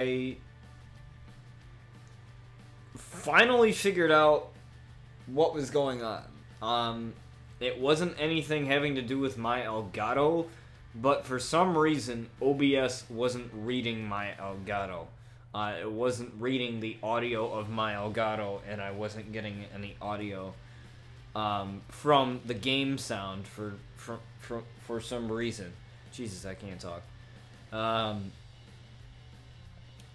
I finally figured out what was going on. It wasn't anything having to do with my Elgato, but for some reason, OBS wasn't reading my Elgato. It wasn't reading the audio of my Elgato, and I wasn't getting any audio from the game sound for some reason. Jesus, I can't talk.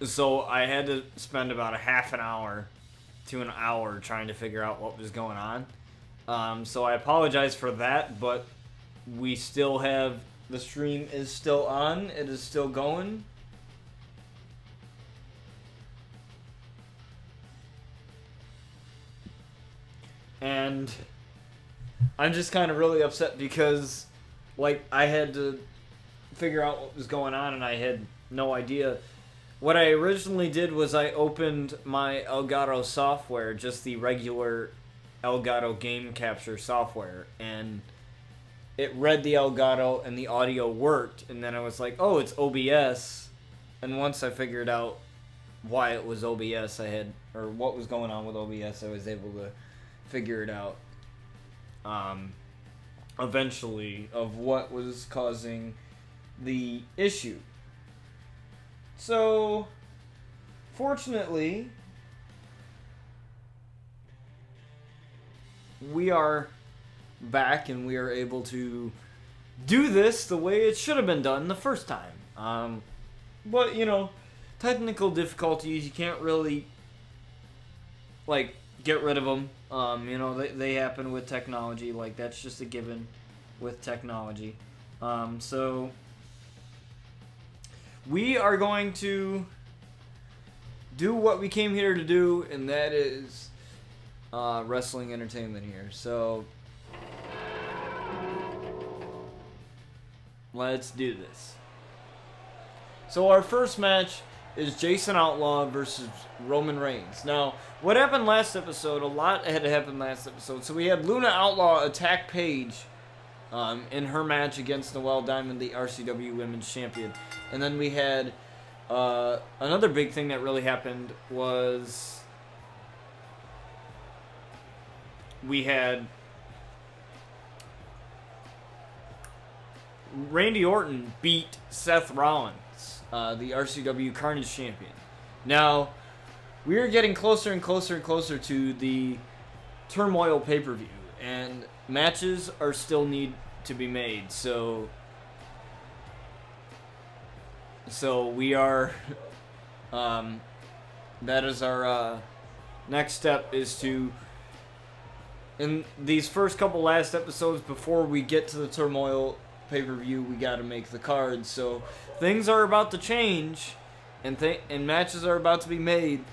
So I had to spend about a half an hour to an hour trying to figure out what was going on. So I apologize for that, but we still have, the stream is still on. It is still going. And I'm just kind of really upset because, like, I had to figure out what was going on and I had no idea. What I originally did was I opened my Elgato software, just the regular Elgato game capture software, and it read the Elgato and the audio worked, and then I was like, oh, it's OBS. And once I figured out why it was OBS, or what was going on with OBS, I was able to figure it out eventually of what was causing the issue. So, fortunately, we are back and we are able to do this the way it should have been done the first time. But, you know, technical difficulties, you can't really, like, get rid of them. You know, they happen with technology. Like, that's just a given with technology. So we are going to do what we came here to do, and that is wrestling entertainment here. So let's do this. So our first match is Jason Outlaw versus Roman Reigns. Now, what happened last episode, a lot had happened last episode. So we had Luna Outlaw attack Paige in her match against Noelle Diamond, the RCW Women's Champion. And then we had another big thing that really happened was we had Randy Orton beat Seth Rollins, the RCW Carnage Champion. Now, we are getting closer and closer and closer to the Turmoil pay-per-view, and matches are still need to be made. So we are, that is our next step, is to, in these first couple last episodes before we get to the Turmoil pay-per-view, we got to make the cards. So things are about to change, and matches are about to be made.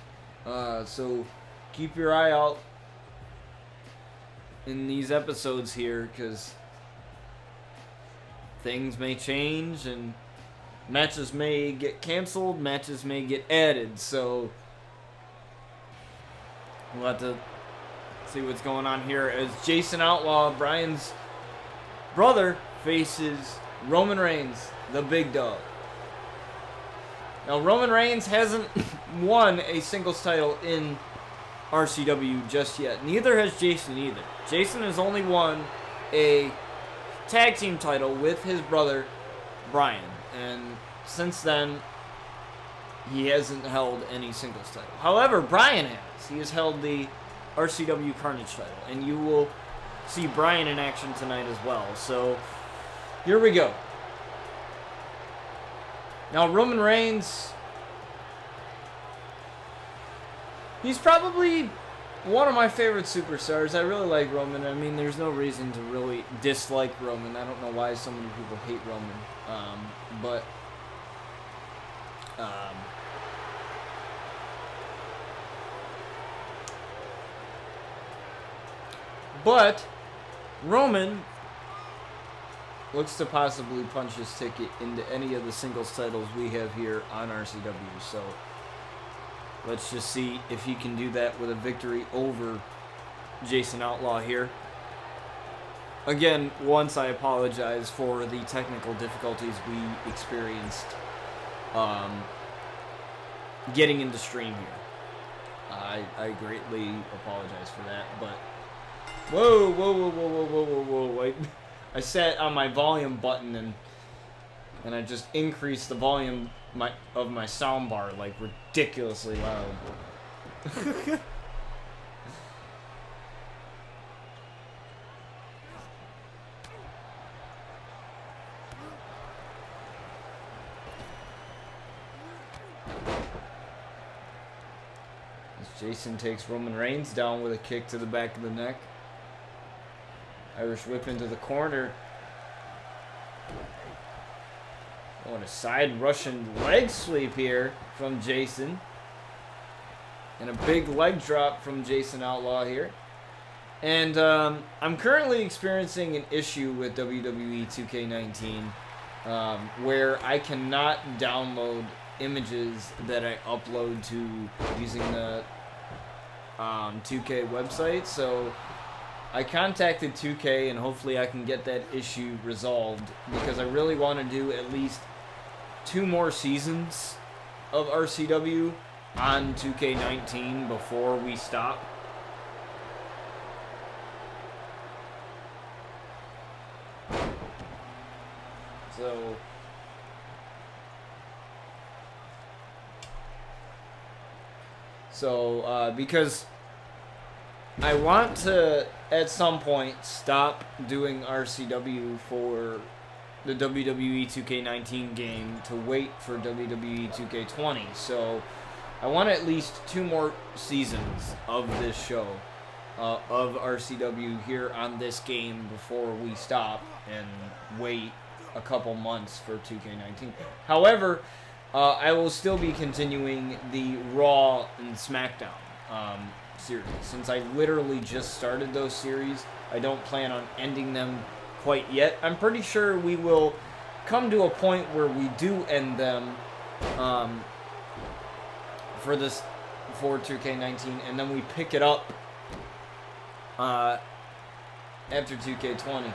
So keep your eye out in these episodes here, because things may change and matches may get canceled, matches may get added. So we'll have to see what's going on here as Jason Outlaw, Brian's brother, faces Roman Reigns, the big dog. Now, Roman Reigns hasn't won a singles title in RCW just yet. Neither has Jason either. Jason has only won a tag team title with his brother, Brian. And since then, he hasn't held any singles title. However, Brian has. He has held the RCW Carnage title. And you will see Brian in action tonight as well. So, here we go. Now, Roman Reigns, he's probably one of my favorite superstars. I really like Roman. I mean, there's no reason to really dislike Roman. I don't know why so many people hate Roman. But Roman looks to possibly punch his ticket into any of the singles titles we have here on RCW. So let's just see if he can do that with a victory over Jason Outlaw here. Again, once I apologize for the technical difficulties we experienced getting into stream here. I greatly apologize for that, but whoa. I sat on my volume button and I just increased the volume of my soundbar like ridiculously loud. Jason takes Roman Reigns down with a kick to the back of the neck. Irish whip into the corner. Oh, and a side Russian leg sweep here from Jason. And a big leg drop from Jason Outlaw here. And I'm currently experiencing an issue with WWE 2K19 where I cannot download images that I upload to using the 2K website. So I contacted 2K and hopefully I can get that issue resolved because I really want to do at least 2 more seasons of RCW on 2K19 before we stop. So because I want to, at some point, stop doing RCW for the WWE 2K19 game to wait for WWE 2K20. So I want at least 2 more seasons of this show, of RCW here on this game before we stop and wait a couple months for 2K19. However, I will still be continuing the Raw and SmackDown series. Since I literally just started those series, I don't plan on ending them quite yet. I'm pretty sure we will come to a point where we do end them for 2K19, and then we pick it up after 2K20.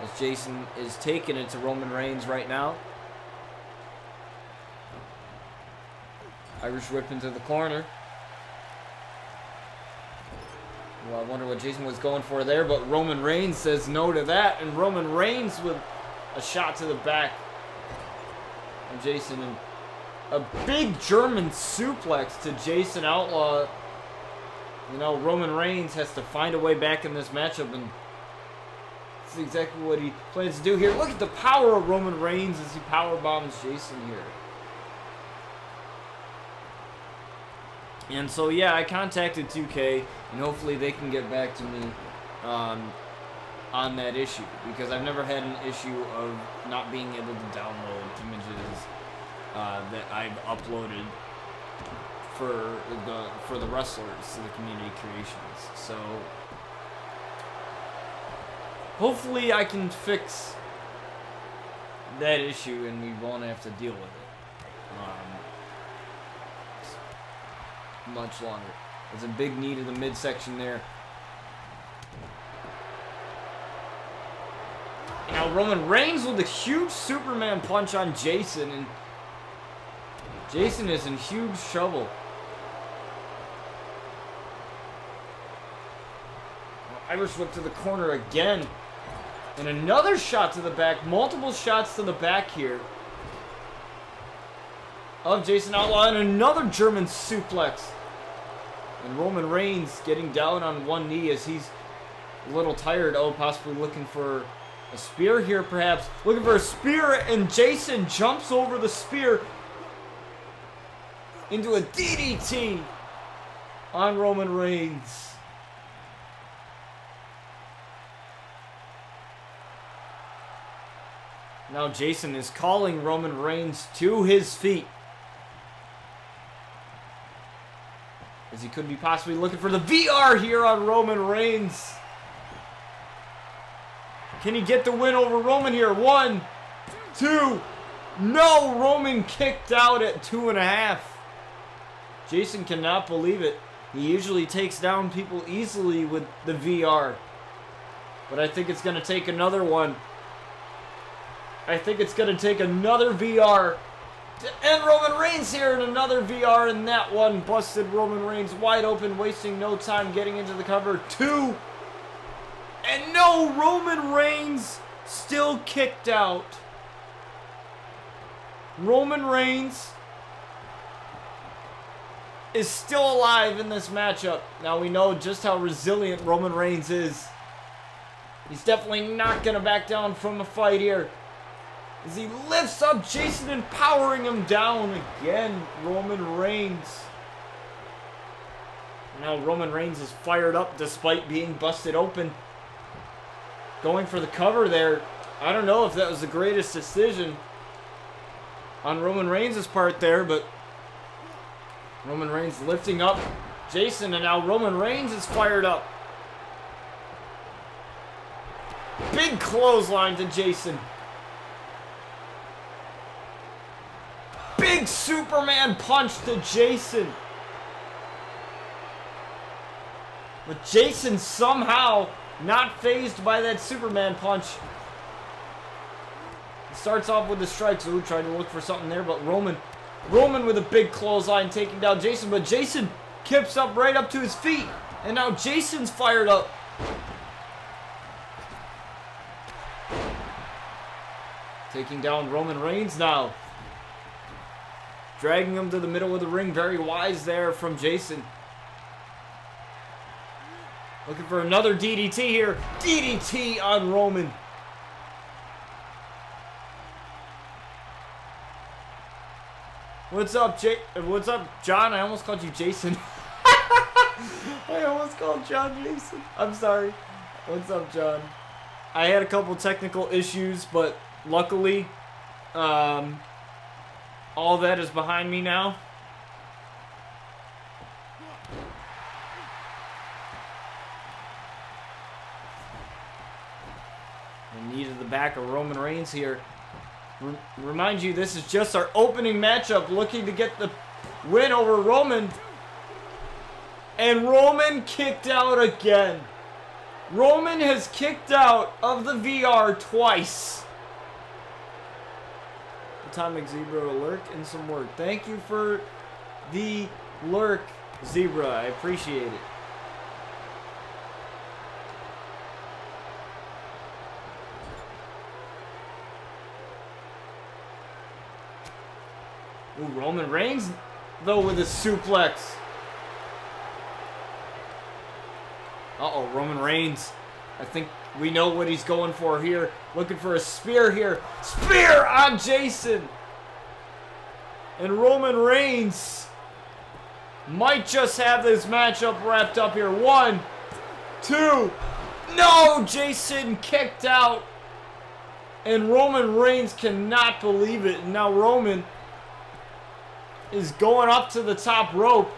As Jason is taking it to Roman Reigns right now. Irish whip into the corner. Well, I wonder what Jason was going for there, but Roman Reigns says no to that, and Roman Reigns with a shot to the back of Jason, and a big German suplex to Jason Outlaw. You know, Roman Reigns has to find a way back in this matchup, and that's exactly what he plans to do here. Look at the power of Roman Reigns as he power bombs Jason here. And so, yeah, I contacted 2K, and hopefully they can get back to me on that issue, because I've never had an issue of not being able to download images that I've uploaded for the wrestlers to the community creations. So hopefully I can fix that issue and we won't have to deal with it much longer. There's a big knee to the midsection there. Now Roman Reigns with a huge Superman punch on Jason, and Jason is in huge trouble. Irish whip to the corner again. And another shot to the back. Multiple shots to the back here of Jason Outlaw, and another German suplex. And Roman Reigns getting down on one knee as he's a little tired. Oh, possibly looking for a spear here, perhaps. Looking for a spear, and Jason jumps over the spear into a DDT on Roman Reigns. Now Jason is calling Roman Reigns to his feet, as he could be possibly looking for the VR here on Roman Reigns. Can he get the win over Roman here? 1, 2. No, Roman kicked out at 2.5. Jason cannot believe it. He usually takes down people easily with the VR, but I think it's going to take another one. I think it's going to take another VR And Roman Reigns here in another VR, and that one busted Roman Reigns wide open, wasting no time getting into the cover. 2. And no, Roman Reigns still kicked out. Roman Reigns is still alive in this matchup. Now we know just how resilient Roman Reigns is. He's definitely not going to back down from a fight here. As he lifts up Jason and powering him down again, Roman Reigns. Now Roman Reigns is fired up despite being busted open. Going for the cover there. I don't know if that was the greatest decision on Roman Reigns' part there, but Roman Reigns lifting up Jason, and now Roman Reigns is fired up. Big clothesline to Jason. Big Superman punch to Jason. But Jason somehow not fazed by that Superman punch. He starts off with the strikes. Ooh, trying to look for something there, but Roman with a big clothesline taking down Jason, but Jason kips up right up to his feet. And now Jason's fired up. Taking down Roman Reigns now. Dragging him to the middle of the ring. Very wise there from Jason. Looking for another DDT here. DDT on Roman. What's up, What's up, John? I almost called you Jason. I almost called John Jason. I'm sorry. What's up, John? I had a couple technical issues, but luckily, all that is behind me now. The knee to the back of Roman Reigns here. Remind you, this is just our opening matchup, looking to get the win over Roman. And Roman kicked out again. Roman has kicked out of the VR twice. Atomic Zebra lurk and some work. Thank you for the lurk, Zebra. I appreciate it. Ooh, Roman Reigns, though, with a suplex. Uh-oh, Roman Reigns. I think we know what he's going for here. Looking for a spear here. Spear on Jason! And Roman Reigns might just have this matchup wrapped up here. 1, 2. No! Jason kicked out. And Roman Reigns cannot believe it. And now Roman is going up to the top rope.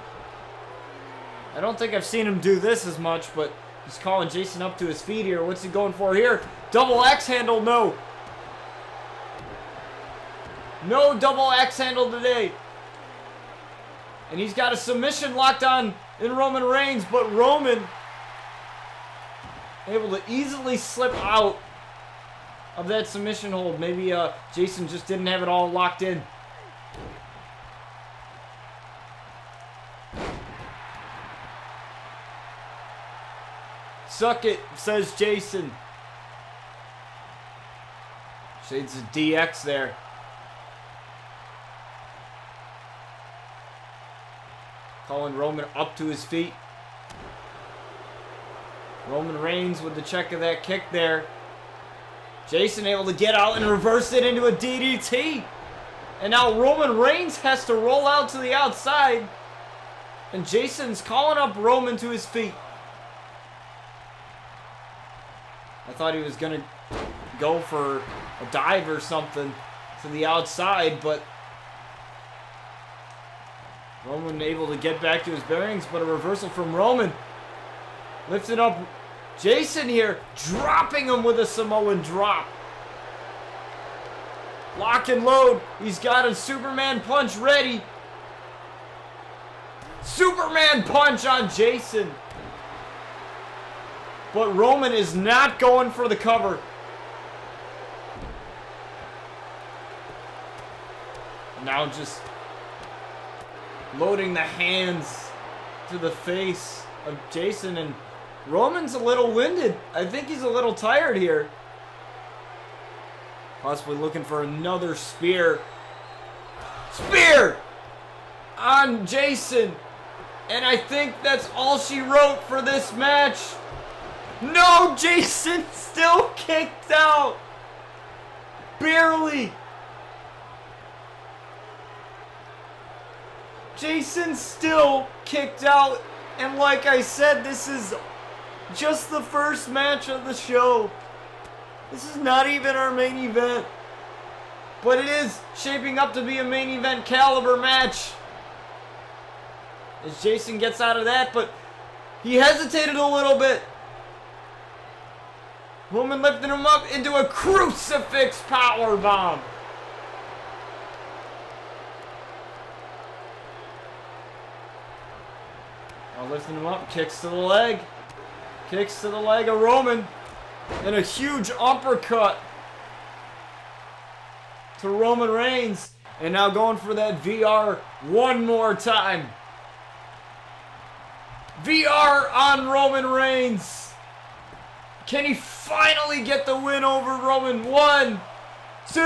I don't think I've seen him do this as much, but he's calling Jason up to his feet here. What's he going for here? Double X handle, no. No double X handle today. And he's got a submission locked on in Roman Reigns, but Roman able to easily slip out of that submission hold. Maybe Jason just didn't have it all locked in. Suck it, says Jason. Shades of DX there. Calling Roman up to his feet. Roman Reigns with the check of that kick there. Jason able to get out and reverse it into a DDT. And now Roman Reigns has to roll out to the outside. And Jason's calling up Roman to his feet. I thought he was going to go for a dive or something to the outside, but Roman able to get back to his bearings, but a reversal from Roman. Lifting up Jason here, dropping him with a Samoan drop. Lock and load. He's got a Superman punch ready. Superman punch on Jason. But Roman is not going for the cover. Now just loading the hands to the face of Jason, and Roman's a little winded. I think he's a little tired here. Possibly looking for another spear. Spear on Jason. And I think that's all she wrote for this match. No, Jason still kicked out. Barely. Jason still kicked out. And like I said, this is just the first match of the show. This is not even our main event. But it is shaping up to be a main event caliber match. As Jason gets out of that, but he hesitated a little bit. Roman lifting him up into a crucifix powerbomb. Now lifting him up, kicks to the leg. Kicks to the leg of Roman. And a huge uppercut to Roman Reigns. And now going for that VR one more time. VR on Roman Reigns. Can he finally get the win over Roman? 1, 2,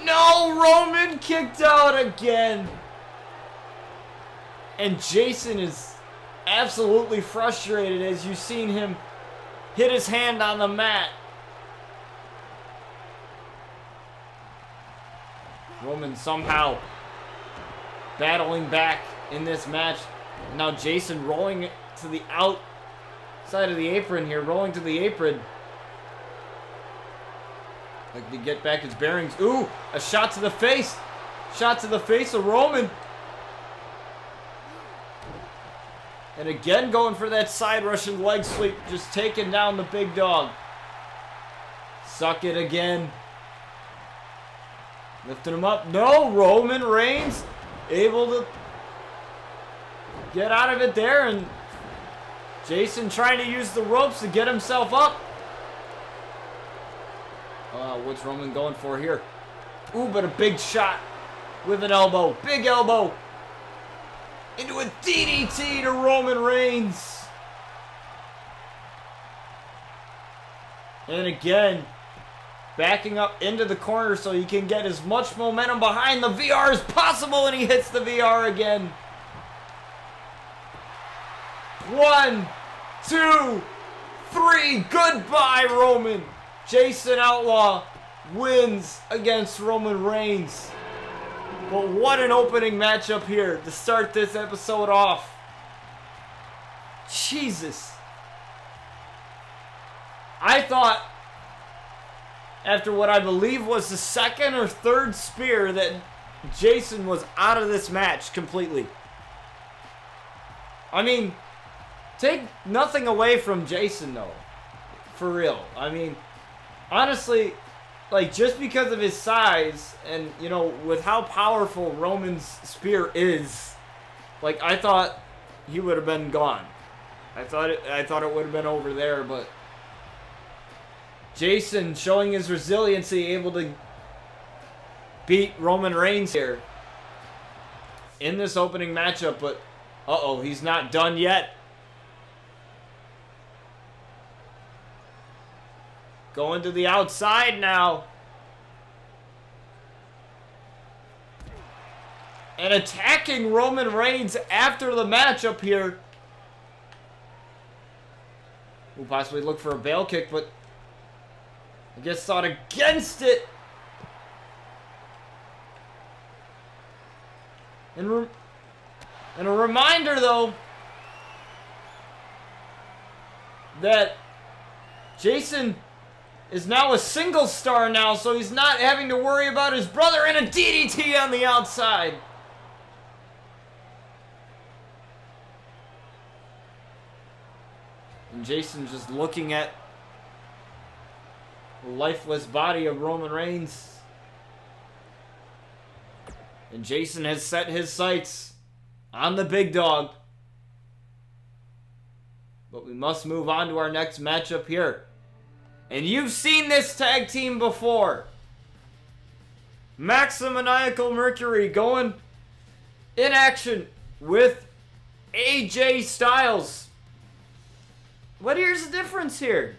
no! Roman kicked out again. And Jason is absolutely frustrated as you've seen him hit his hand on the mat. Roman somehow battling back in this match. Now Jason rolling it to the outside of the apron here, rolling to the apron. Like to get back his bearings. Ooh, a shot to the face. Shot to the face of Roman. And again going for that side Russian leg sweep, just taking down the big dog. Suck it again. Lifting him up. No, Roman Reigns able to get out of it there, and Jason trying to use the ropes to get himself up. What's Roman going for here? Ooh, but a big shot with an elbow. Big elbow. Into a DDT to Roman Reigns. And again, backing up into the corner so he can get as much momentum behind the VR as possible, and he hits the VR again. 1, 2, 3. Goodbye, Roman. Jason Outlaw wins against Roman Reigns. But what an opening matchup here to start this episode off. Jesus. I thought, after what I believe was the second or third spear, that Jason was out of this match completely. I mean, take nothing away from Jason, though. For real. I mean, honestly, like, just because of his size and, you know, with how powerful Roman's spear is, like, I thought he would have been gone. I thought it would have been over there, but Jason showing his resiliency, able to beat Roman Reigns here in this opening matchup, but uh-oh, he's not done yet. Going to the outside now. And attacking Roman Reigns after the matchup here. We'll possibly look for a bail kick, but I guess thought against it. And a reminder, though, that Jason is now a single star now, so he's not having to worry about his brother, and a DDT on the outside. And Jason just looking at the lifeless body of Roman Reigns. And Jason has set his sights on the big dog. But we must move on to our next matchup here. And you've seen this tag team before. Maximaniacal Mercury going in action with AJ Styles. But here's the difference here.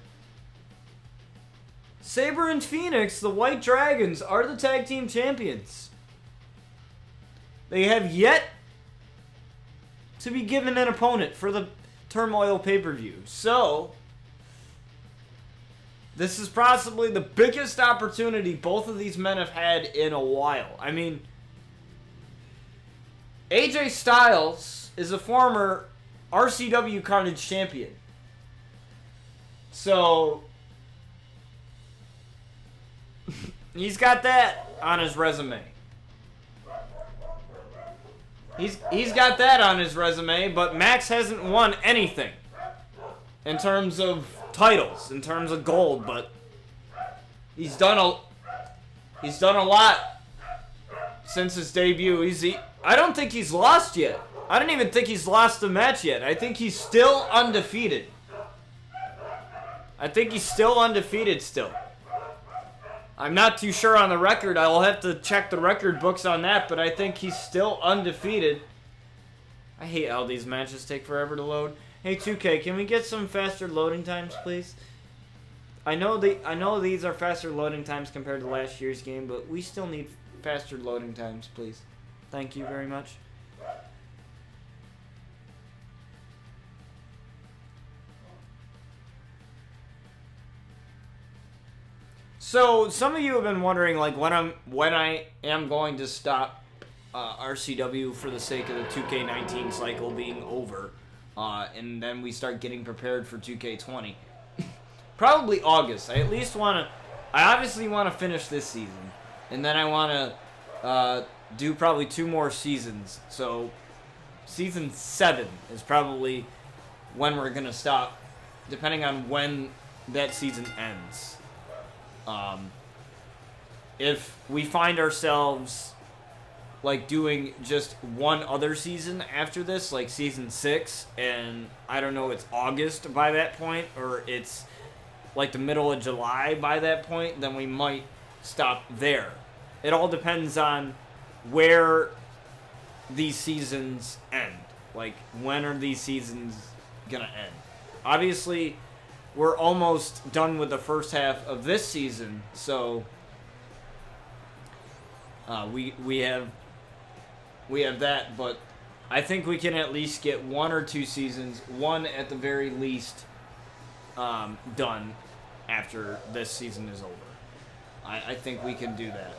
Sabre and Phoenix, the White Dragons, are the tag team champions. They have yet to be given an opponent for the Turmoil pay-per-view. So, this is possibly the biggest opportunity both of these men have had in a while. I mean, AJ Styles is a former RCW Carnage champion. So, he's got that on his resume. He's got that on his resume, but Max hasn't won anything in terms of titles, in terms of gold, but he's done a lot since his debut. I don't think he's lost yet. I don't even think he's lost a match yet. I think he's still undefeated. Still. I'm not too sure on the record. I will have to check the record books on that, but I think he's still undefeated. I hate how these matches take forever to load. Hey 2K, can we get some faster loading times, please? I know these are faster loading times compared to last year's game, but we still need faster loading times, please. Thank you very much. So, some of you have been wondering, like, when I am going to stop RCW for the sake of the 2K19 cycle being over, and then we start getting prepared for 2K20. Probably August. I obviously want to finish this season, and then I want to do probably 2 more seasons. So, season 7 is probably when we're gonna stop, depending on when that season ends. If we find ourselves like doing just one other season after this, like season 6, and I don't know, it's August by that point, or it's like the middle of July by that point, then we might stop there. It all depends on where these seasons end. Like, when are these seasons gonna end? Obviously, we're almost done with the first half of this season, so we have that, but I think we can at least get 1 or 2 seasons, one at the very least, done after this season is over. I think we can do that.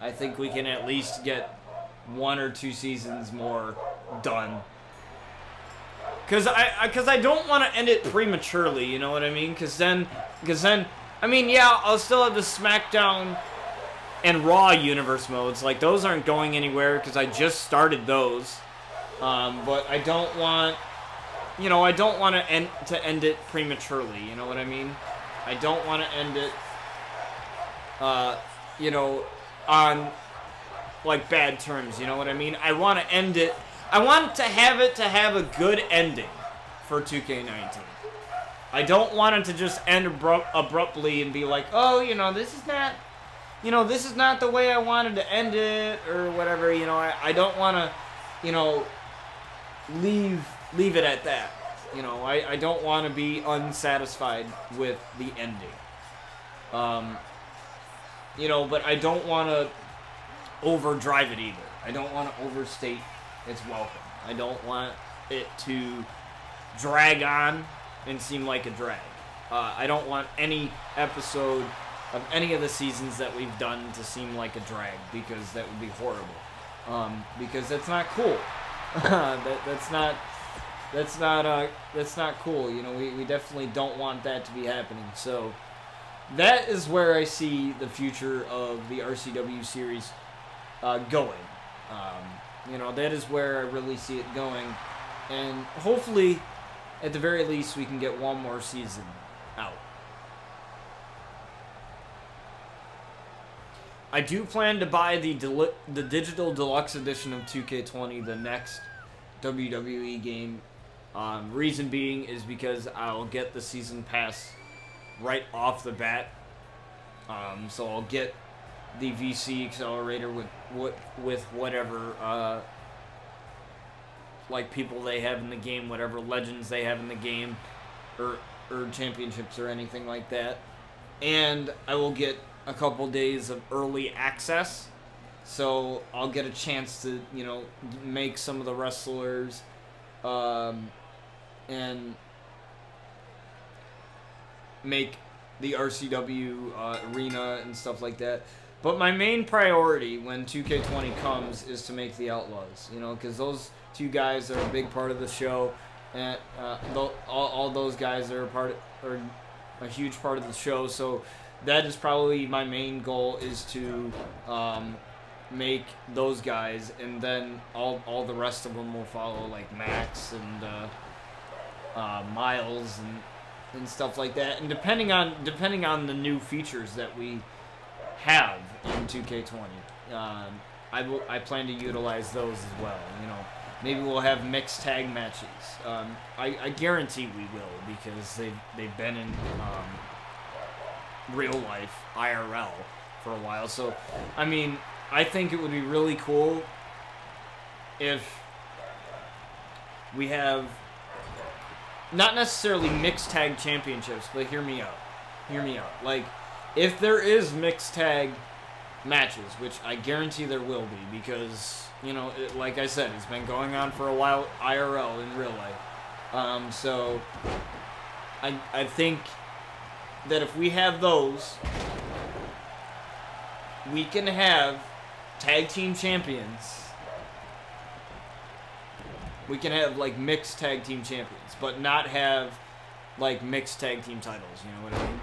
I think we can at least get 1 or 2 seasons more done. Cause I don't want to end it prematurely, you know what I mean? Cause then, I mean, yeah, I'll still have the SmackDown and Raw universe modes. Like, those aren't going anywhere because I just started those. But I don't want, to end it prematurely. You know what I mean? I don't want to end it, on like bad terms. You know what I mean? I want to end it. I want to have a good ending for 2K19. I don't want it to just end abruptly and be like, oh, this is not the way I wanted to end it, or whatever. I don't want to, leave it at that. I don't want to be unsatisfied with the ending. But I don't want to overdrive it either. I don't want to overstate its welcome. I don't want it to drag on and seem like a drag. I don't want any episode of any of the seasons that we've done to seem like a drag, because that would be horrible. Because that's not cool. That's not cool. We definitely don't want that to be happening. So that is where I see the future of the RCW series going. That is where I really see it going. And hopefully, at the very least, we can get 1 more season out. I do plan to buy the digital deluxe edition of 2K20, the next WWE game. Reason being is because I'll get the season pass right off the bat. So I'll get the VC accelerator with whatever like people they have in the game, whatever legends they have in the game, or championships or anything like that. And I will get a couple days of early access, so I'll get a chance to, you know, make some of the wrestlers, and make the RCW arena and stuff like that. But my main priority when 2K20 comes is to make the Outlaws, you know, because those two guys are a big part of the show, and all those guys are a huge part of the show. So that is probably my main goal, is to make those guys, and then all the rest of them will follow, like Max and Miles and stuff like that. And depending on the new features that we have in 2K20, I plan to utilize those as well. You know, maybe we'll have mixed tag matches. I guarantee we will, because they've been in real life IRL for a while. So, I mean, I think it would be really cool if we have not necessarily mixed tag championships, but hear me out. Like, if there is mixed tag matches, which I guarantee there will be, because, you know, like I said, it's been going on for a while IRL in real life. So I think that if we have those, we can have tag team champions. We can have, like, mixed tag team champions, but not have, like, mixed tag team titles, you know what I mean?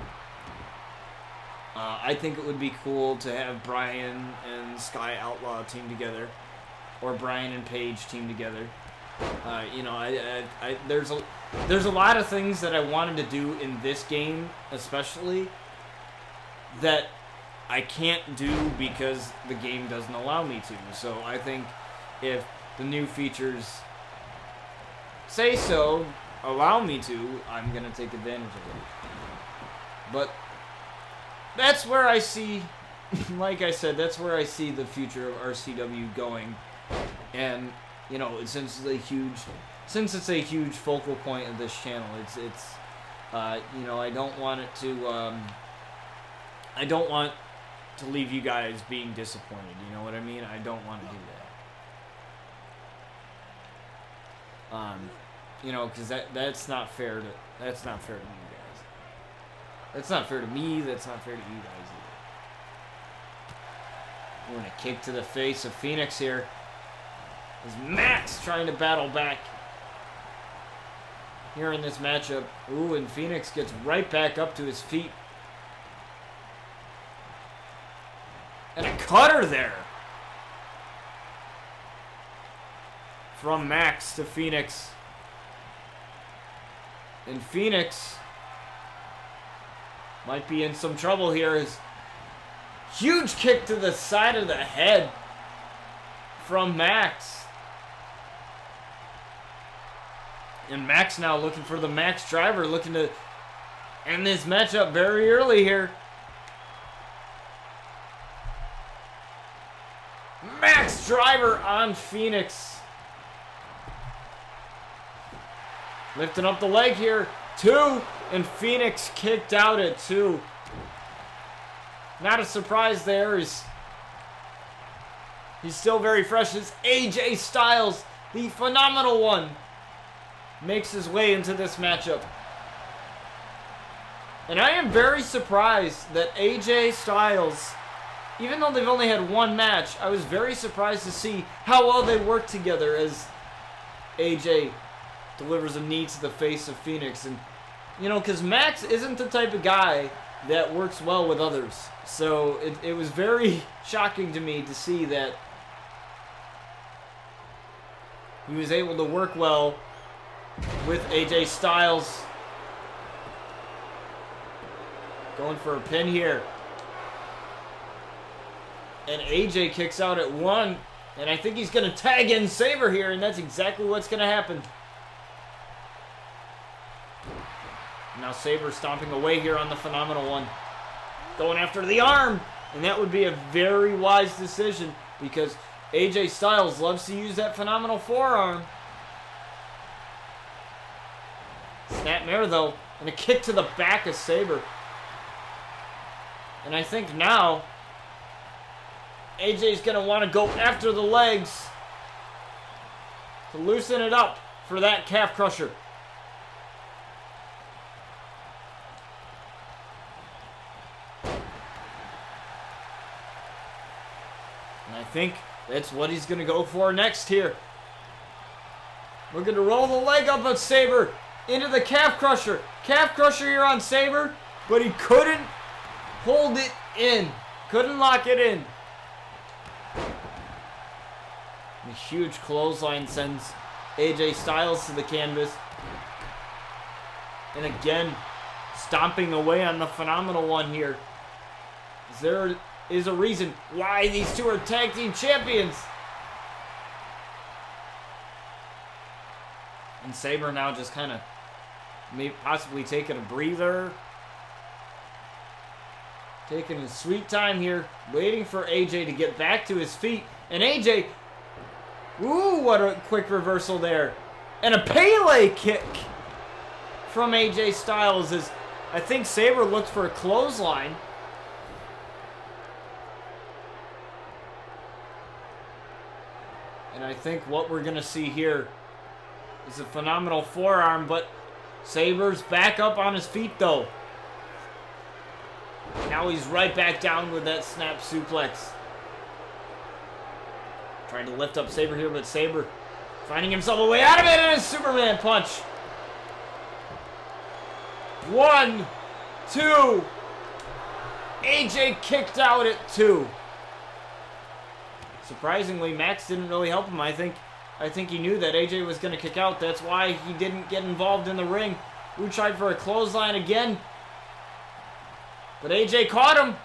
I think it would be cool to have Brian and Sky Outlaw team together, or Brian and Paige team together. You know, there's a lot of things that I wanted to do in this game, especially, that I can't do because the game doesn't allow me to. So I think if the new features say so, allow me to, I'm gonna take advantage of it. But that's where I see, like I said, that's where I see the future of RCW going. And, you know, since it's a huge focal point of this channel, it's you know, I don't want to leave you guys being disappointed. You know what I mean? I don't want to do that. You know, because that's not fair to you guys. That's not fair to me. That's not fair to you guys either. We're gonna kick to the face of Phoenix here. Is Max trying to battle back here in this matchup? Ooh, and Phoenix gets right back up to his feet. And a cutter there. From Max to Phoenix. And Phoenix might be in some trouble here. His huge kick to the side of the head from Max. And Max now looking for the Max driver, looking to end this matchup very early here. Max driver on Phoenix. Lifting up the leg here. 2. And Phoenix kicked out at 2. Not a surprise there. He's still very fresh. As AJ Styles, the phenomenal one, makes his way into this matchup. And I am very surprised that AJ Styles, even though they've only had one match, I was very surprised to see how well they work together, as AJ delivers a knee to the face of Phoenix. And, you know, because Max isn't the type of guy that works well with others. So it was very shocking to me to see that he was able to work well with AJ Styles. Going for a pin here. And AJ kicks out at 1. And I think he's going to tag in Sabre here, and that's exactly what's going to happen. Now Sabre stomping away here on the phenomenal one. going after the arm. And that would be a very wise decision because AJ Styles loves to use that phenomenal forearm. Snapmare, though, and a kick to the back of Sabre. And I think now AJ's going to want to go after the legs to loosen it up for that calf crusher. And I think that's what he's going to go for next here. We're going to roll the leg up of Sabre into the calf crusher. Calf crusher here on Sabre, but he couldn't hold it in. Couldn't lock it in. A huge clothesline sends AJ Styles to the canvas. And again, stomping away on the phenomenal one here. There is a reason why these two are tag team champions. And Sabre now just kind of maybe possibly taking a breather. Taking his sweet time here. Waiting for AJ to get back to his feet. And AJ, ooh, what a quick reversal there. And a Pele kick from AJ Styles as I think Sabre looked for a clothesline. And I think what we're going to see here is a phenomenal forearm, but Sabre's back up on his feet though. Now he's right back down with that snap suplex. Trying to lift up Sabre here, but Sabre finding himself a way out of it and a Superman punch. 1, 2. AJ kicked out at 2. Surprisingly, Max didn't really help him. I think he knew that AJ was going to kick out. That's why he didn't get involved in the ring. Who tried for a clothesline again. But AJ caught him.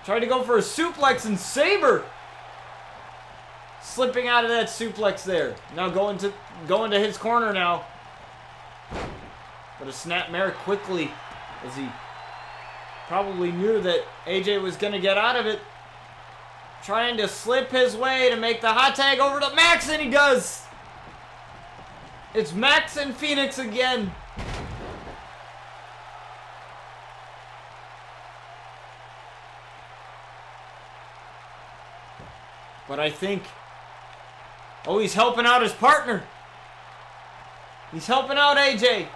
Tried to go for a suplex, and Sabre slipping out of that suplex there. Now going to his corner now. But a snapmare quickly as he probably knew that AJ was going to get out of it. Trying to slip his way to make the hot tag over to Max, and he does. It's Max and Phoenix again. But I think, oh, he's helping out his partner. He's helping out AJ.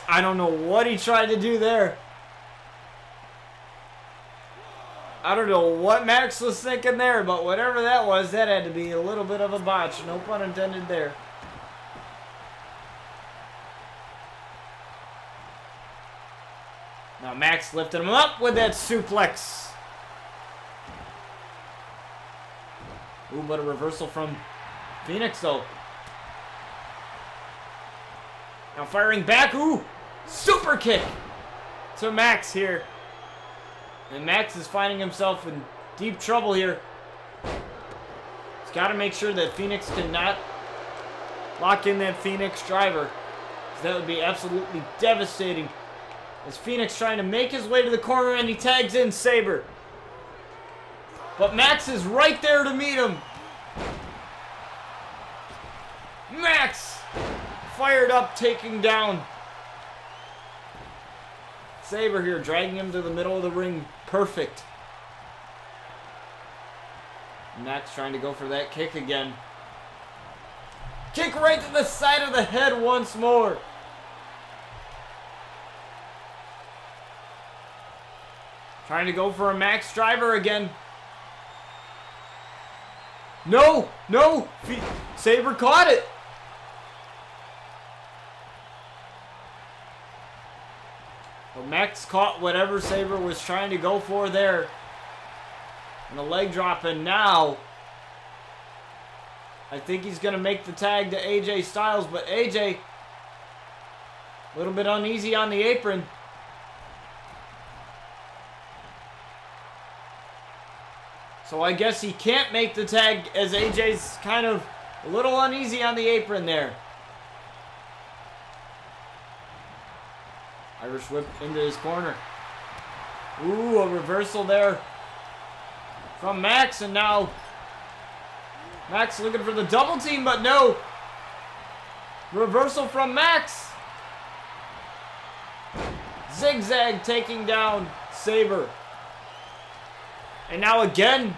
I don't know what he tried to do there. I don't know what Max was thinking there, but whatever that was, that had to be a little bit of a botch. No pun intended there. Now Max lifted him up with that suplex. Ooh, but a reversal from Phoenix, though. Now firing back. Ooh, super kick to Max here. And Max is finding himself in deep trouble here. He's got to make sure that Phoenix cannot lock in that Phoenix driver. Because that would be absolutely devastating. As Phoenix trying to make his way to the corner, and he tags in Sabre. But Max is right there to meet him. Max fired up, taking down Sabre here, dragging him to the middle of the ring. Perfect. Max trying to go for that kick again. Kick right to the side of the head once more. Trying to go for a Max driver again. No, no. Sabre caught it. But Max caught whatever Sabre was trying to go for there. And a leg drop, and now I think he's going to make the tag to AJ Styles, but AJ a little bit uneasy on the apron. So I guess he can't make the tag as AJ's kind of A little uneasy on the apron there. Irish whip into his corner. Ooh, a reversal there from Max, and now Max looking for the double team, but no. Reversal from Max. Zigzag taking down Sabre. And now again.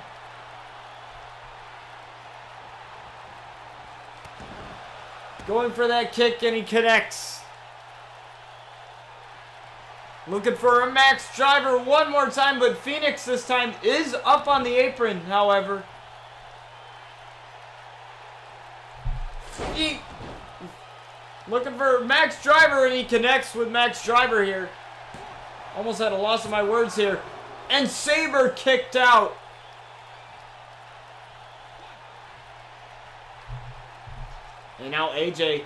Going for that kick, and he connects. Looking for a Max driver one more time, but Phoenix this time is up on the apron, however. Looking for Max driver, and he connects with Max driver here. Almost had a loss of my words here. And Sabre kicked out. And now AJ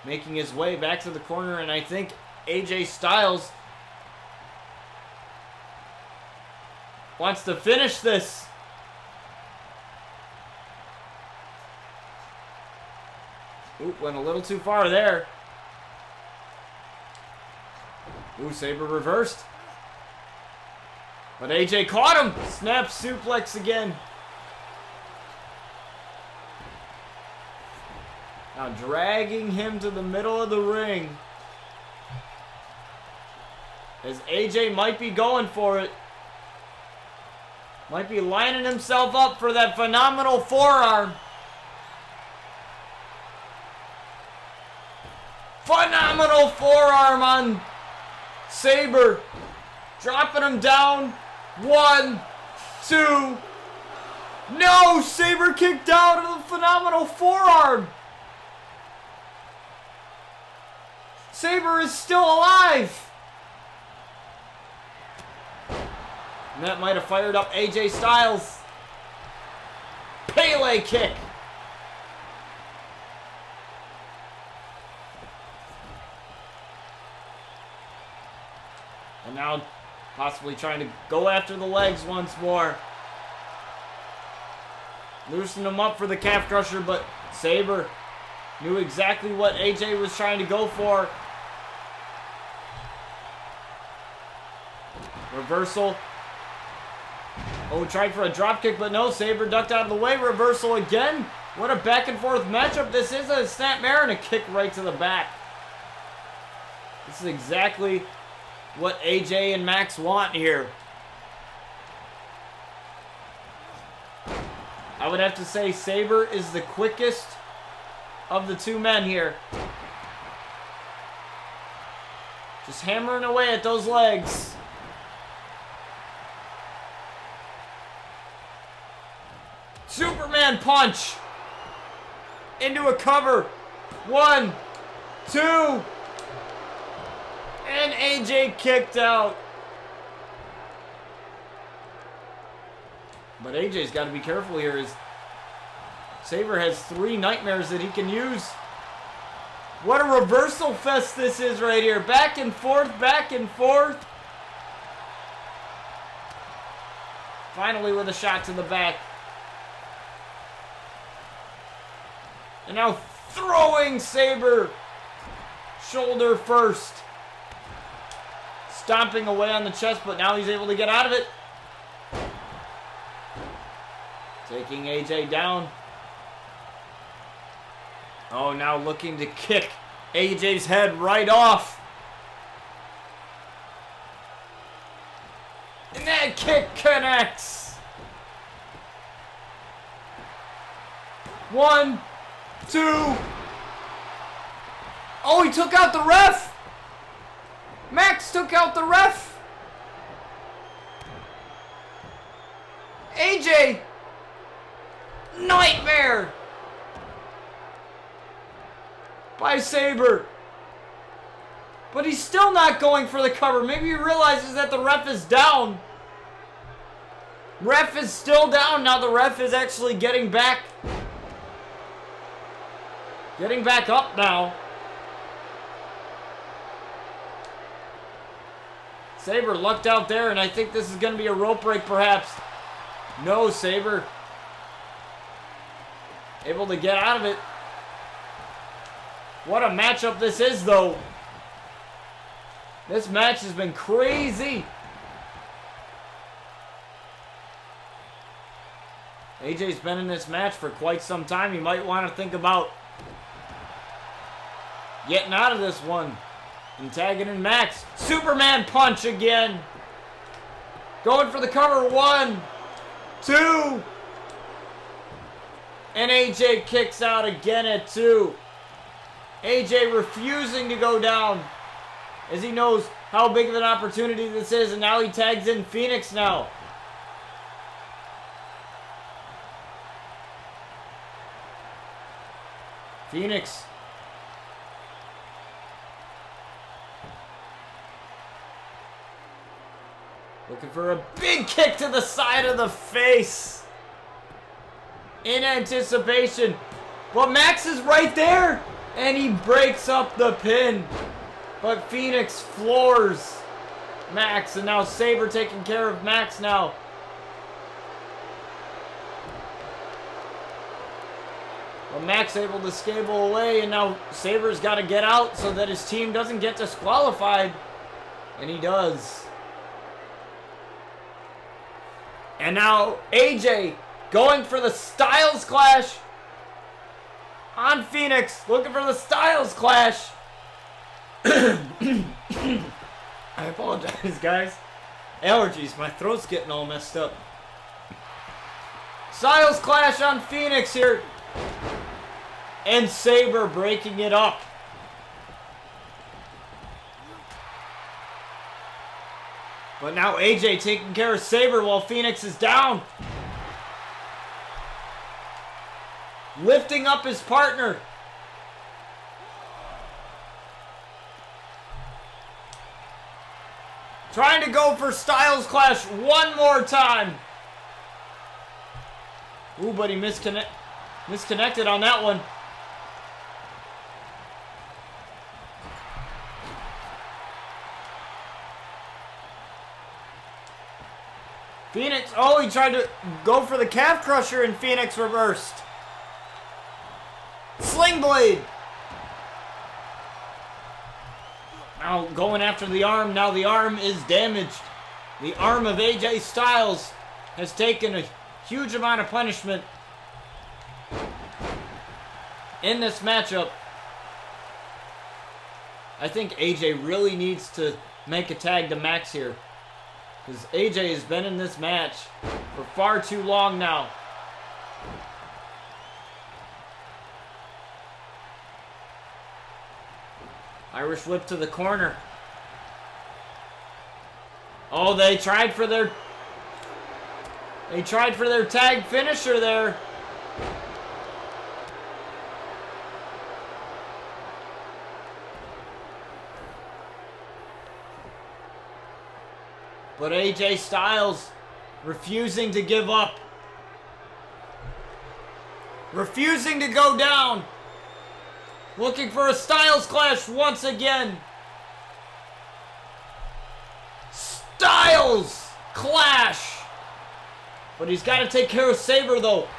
making his way back to the corner, and I think AJ Styles wants to finish this. Ooh, went a little too far there. Ooh, Sabre reversed. But AJ caught him. Snap suplex again. Now dragging him to the middle of the ring. As AJ might be going for it. Might be lining himself up for that phenomenal forearm. Phenomenal forearm on Sabre. Dropping him down. 1, 2. No! Sabre kicked out of the phenomenal forearm. Sabre is still alive. And that might have fired up AJ Styles. Pele kick. And now possibly trying to go after the legs once more. Loosen him up for the calf crusher, but Sabre knew exactly what AJ was trying to go for. Reversal. Oh, tried for a drop kick, but no. Sabre ducked out of the way. Reversal again. What a back and forth matchup this is. A snapmare and a kick right to the back. This is exactly what AJ and Max want here. I would have to say Sabre is the quickest of the two men here. Just hammering away at those legs. Superman punch into a cover. 1, 2. And AJ kicked out. But AJ's got to be careful here as Sabre has 3 nightmares that he can use. What a reversal fest this is right here. Back and forth, back and forth. Finally with a shot to the back. And now throwing Sabre shoulder first. Stomping away on the chest, but now he's able to get out of it. Taking AJ down. Oh, now looking to kick AJ's head right off. And that kick connects. 1, 2. Oh, he took out the ref. Max took out the ref. AJ. Nightmare. By Sabre. But he's still not going for the cover. Maybe he realizes that the ref is down. Ref is still down. Now the ref is actually getting back. Getting back up now. Sabre lucked out there, and I think this is going to be a rope break perhaps. No, Sabre Able to get out of it. What a matchup this is, though. This match has been crazy. AJ's been in this match for quite some time. You might want to think about getting out of this one and tagging in Max. Superman punch again. Going for the cover. 1, 2. And AJ kicks out again at 2. AJ refusing to go down as he knows how big of an opportunity this is. And now he tags in Phoenix now. Phoenix. Looking for a big kick to the side of the face. In anticipation. But Max is right there. And he breaks up the pin. But Phoenix floors Max. And now Sabre taking care of Max now. Well, Max able to scable away, and now Sabre's got to get out so that his team doesn't get disqualified. And he does. And now AJ going for the Styles Clash on Phoenix. Looking for the Styles Clash. I apologize, guys. Allergies. My throat's getting all messed up. Styles Clash on Phoenix here. And Sabre breaking it up. But now AJ taking care of Sabre while Phoenix is down. Lifting up his partner. Trying to go for Styles Clash one more time. Ooh, but he misconnected on that one. Phoenix, oh, he tried to go for the calf crusher and Phoenix reversed. Sling blade. Now going after the arm. Now the arm is damaged. The arm of AJ Styles has taken a huge amount of punishment in this matchup. I think AJ really needs to make a tag to Max here. Because AJ has been in this match for far too long now. Irish whip to the corner. Oh, they tried for their tag finisher there. But AJ Styles refusing to give up. Refusing to go down. Looking for a Styles Clash once again. Styles Clash. But he's got to take care of Sabre though.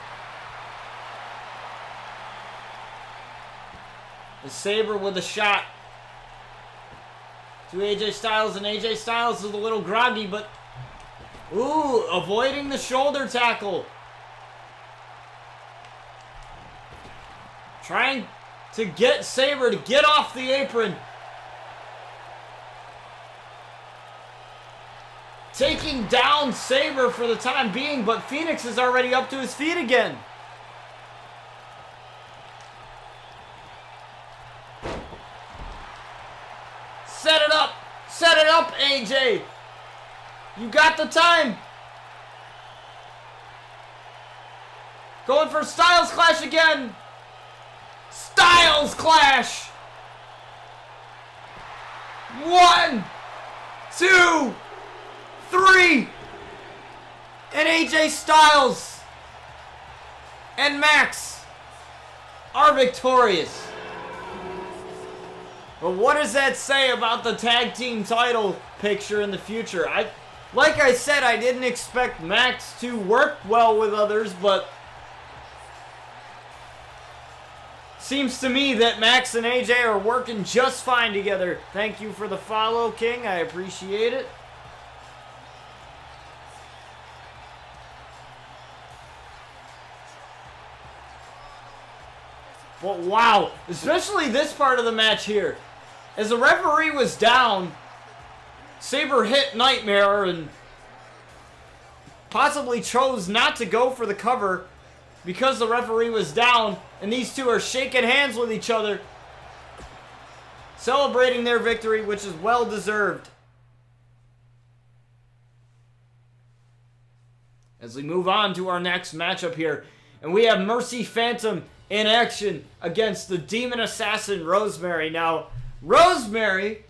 The Sabre with a shot to AJ Styles, and AJ Styles is a little groggy, but ooh, avoiding the shoulder tackle. Trying to get Sabre to get off the apron. Taking down Sabre for the time being, but Phoenix is already up to his feet again. Set it up! Set it up, AJ! You got the time! Going for Styles Clash again! Styles Clash! 1, 2, 3! And AJ Styles and Max are victorious. But what does that say about the tag team title picture in the future? Like I said, I didn't expect Max to work well with others, but Seems to me that Max and AJ are working just fine together. Thank you for the follow, King. I appreciate it. But wow, especially this part of the match here. As the referee was down, Sabre hit Nightmare and possibly chose not to go for the cover because the referee was down, and these two are shaking hands with each other, celebrating their victory, which is well deserved. As we move on to our next matchup here, and we have Mercy Phantom in action against the Demon Assassin Rosemary. Now, Rosemary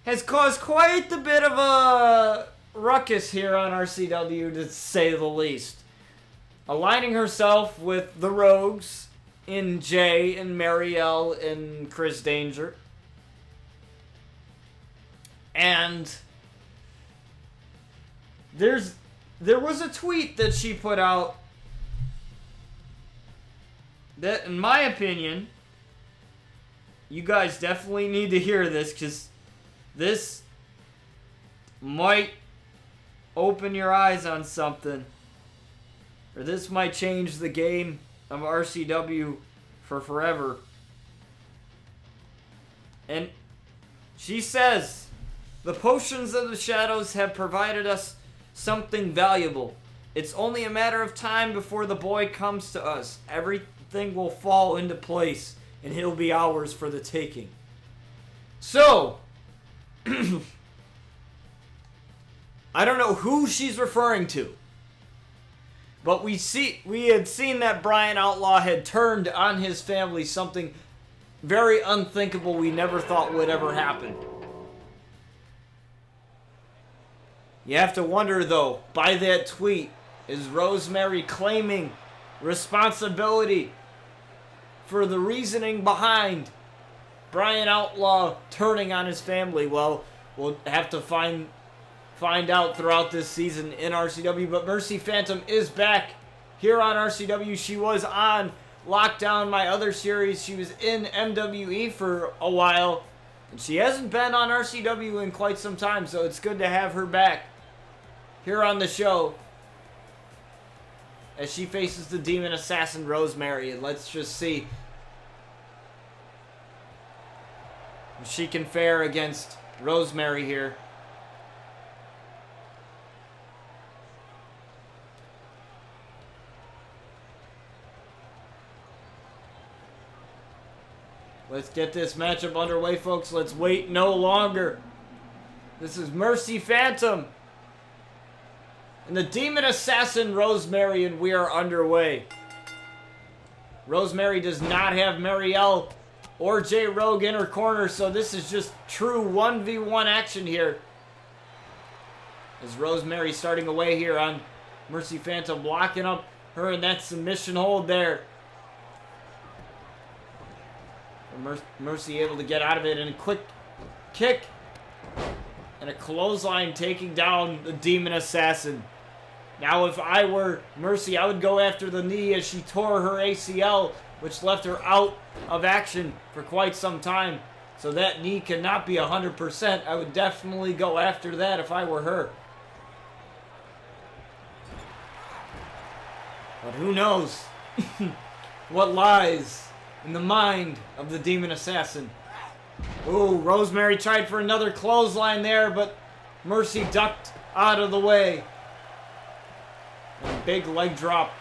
has caused quite a bit of a ruckus here on RCW, to say the least. Aligning herself with the Rogues in Jay and Marielle and Chris Danger. And there was a tweet that she put out that, in my opinion, you guys definitely need to hear this, because this might open your eyes on something. Or this might change the game of RCW for forever. And she says, "The potions of the shadows have provided us something valuable. It's only a matter of time before the boy comes to us. Everything will fall into place, and he'll be ours for the taking." So, I don't know who she's referring to, but we had seen that Brian Outlaw had turned on his family, something very unthinkable we never thought would ever happen. You have to wonder, though, by that tweet, is Rosemary claiming responsibility for the reasoning behind Brian Outlaw turning on his family? Well, we'll have to find out throughout this season in RCW. But Mercy Phantom is back here on RCW. She was on Lockdown, my other series. She was in MWE for a while, and she hasn't been on RCW in quite some time, so it's good to have her back here on the show as she faces the Demon Assassin Rosemary. And let's just see if she can fare against Rosemary here. Let's get this matchup underway, folks. Let's wait no longer. This is Mercy Phantom and the Demon Assassin Rosemary, and we are underway. Rosemary does not have Marielle or J Rogue in her corner, so this is just true 1v1 action here. As Rosemary starting away here on Mercy Phantom, blocking up her in that submission hold there. Mercy able to get out of it, and a quick kick and a clothesline taking down the Demon Assassin. Now, if I were Mercy, I would go after the knee, as she tore her ACL, which left her out of action for quite some time. So that knee cannot be 100%. I would definitely go after that if I were her. But who knows what lies in the mind of the Demon Assassin. Ooh, Rosemary tried for another clothesline there, but Mercy ducked out of the way. And big leg drop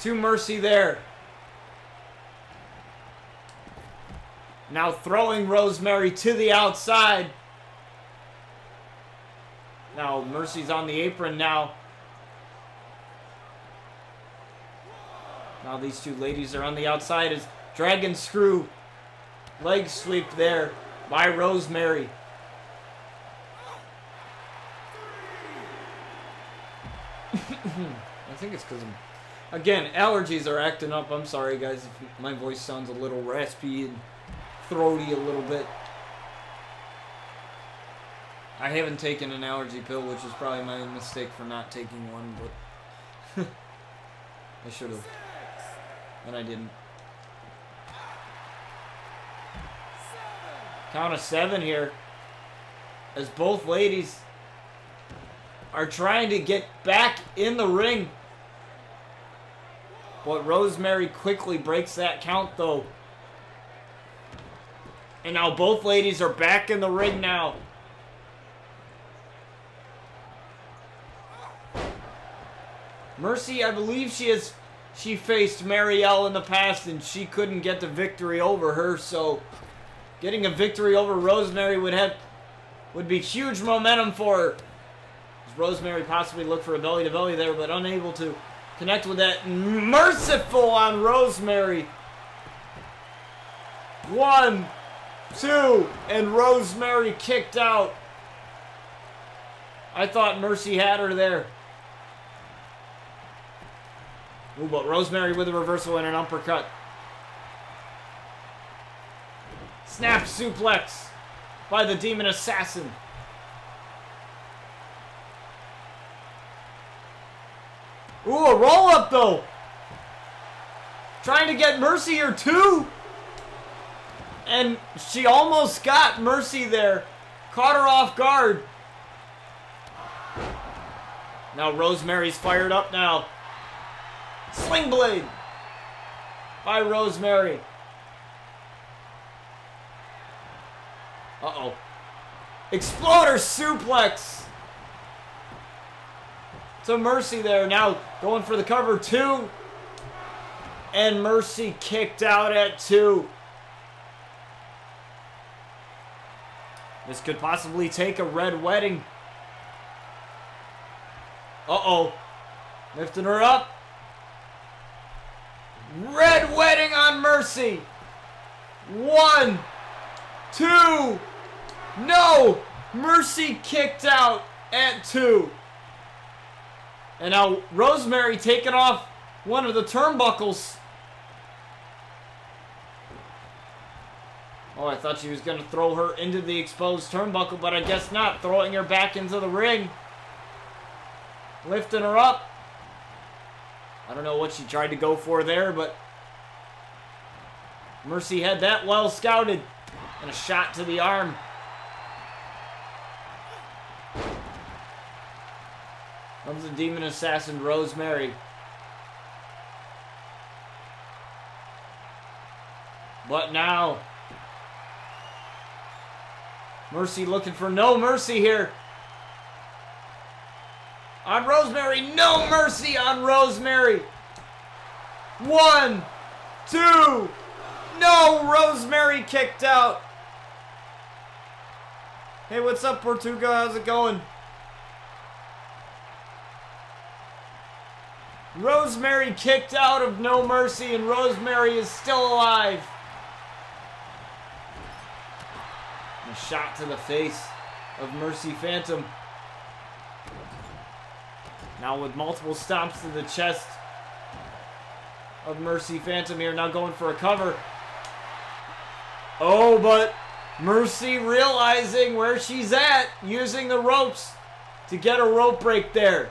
to Mercy there. Now throwing Rosemary to the outside. Now Mercy's on the apron now. Now these two ladies are on the outside as Dragon Screw leg sweep there by Rosemary. I think it's because, again, allergies are acting up. I'm sorry, guys, if my voice sounds a little raspy and throaty a little bit. I haven't taken an allergy pill, which is probably my mistake for not taking one, but I should have. And I didn't. Count of 7 here. As both ladies are trying to get back in the ring. But Rosemary quickly breaks that count, though. And now both ladies are back in the ring now. Mercy, I believe she faced Marielle in the past and she couldn't get the victory over her, so getting a victory over Rosemary would be huge momentum for her. As Rosemary possibly looked for a belly-to-belly there, but unable to connect with that. Merciful on Rosemary. 1, 2, and Rosemary kicked out. I thought Mercy had her there. Ooh, but Rosemary with a reversal and an uppercut. Snap suplex by the Demon Assassin. Ooh, a roll-up, though. Trying to get Mercy here, too. And she almost got Mercy there. Caught her off guard. Now Rosemary's fired up now. Sling blade by Rosemary. Uh-oh. Exploder suplex to Mercy there. Now going for the cover, 2. And Mercy kicked out at 2. This could possibly take a red wedding. Uh-oh. Lifting her up. Red wedding on Mercy. 1, 2. No! Mercy kicked out at 2. And now Rosemary taking off one of the turnbuckles. Oh, I thought she was going to throw her into the exposed turnbuckle, but I guess not. Throwing her back into the ring. Lifting her up. I don't know what she tried to go for there, but Mercy had that well scouted. And a shot to the arm. Comes the Demon Assassin, Rosemary. But now, Mercy looking for no mercy here. On Rosemary, no mercy on Rosemary. 1, 2, no, Rosemary kicked out. Hey, what's up, Portuga? How's it going? Rosemary kicked out of No Mercy, and Rosemary is still alive. A shot to the face of Mercy Phantom. Now with multiple stomps to the chest of Mercy Phantom here. Now going for a cover. Oh, but Mercy realizing where she's at. Using the ropes to get a rope break there.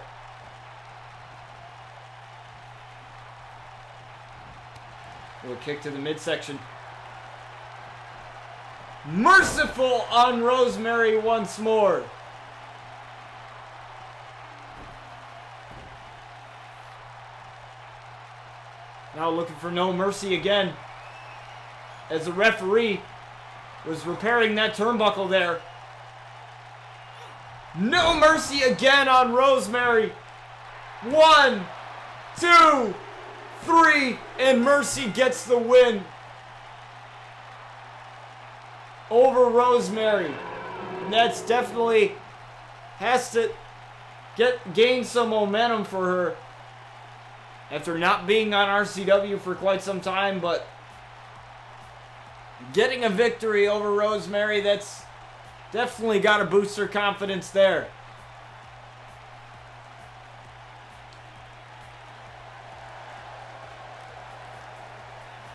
Little kick to the midsection. Merciful on Rosemary once more. Now looking for no mercy again. As the referee was repairing that turnbuckle there. No mercy again on Rosemary. 1, 2, 3, and Mercy gets the win over Rosemary. And that's definitely has to gain some momentum for her after not being on RCW for quite some time, but getting a victory over Rosemary, that's definitely got to boost her confidence there.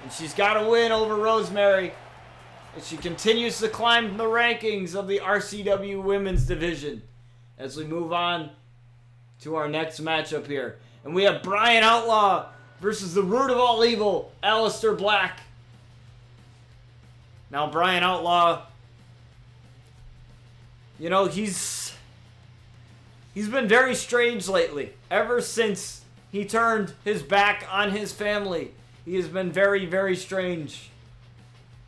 And she's got to win over Rosemary as she continues to climb the rankings of the RCW Women's Division as we move on to our next matchup here. And we have Brian Outlaw versus the root of all evil, Aleister Black. Now Brian Outlaw, you know, he's been very strange lately. Ever since he turned his back on his family, he has been very, very strange.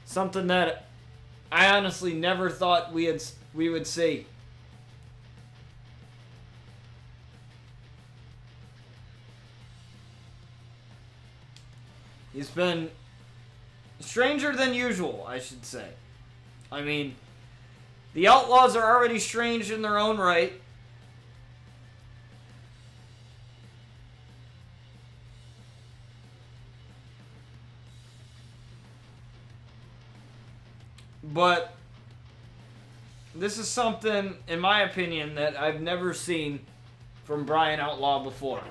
Something that I honestly never thought we would see. He's been stranger than usual, I should say. I mean, the Outlaws are already strange in their own right. But this is something, in my opinion, that I've never seen from Brian Outlaw before.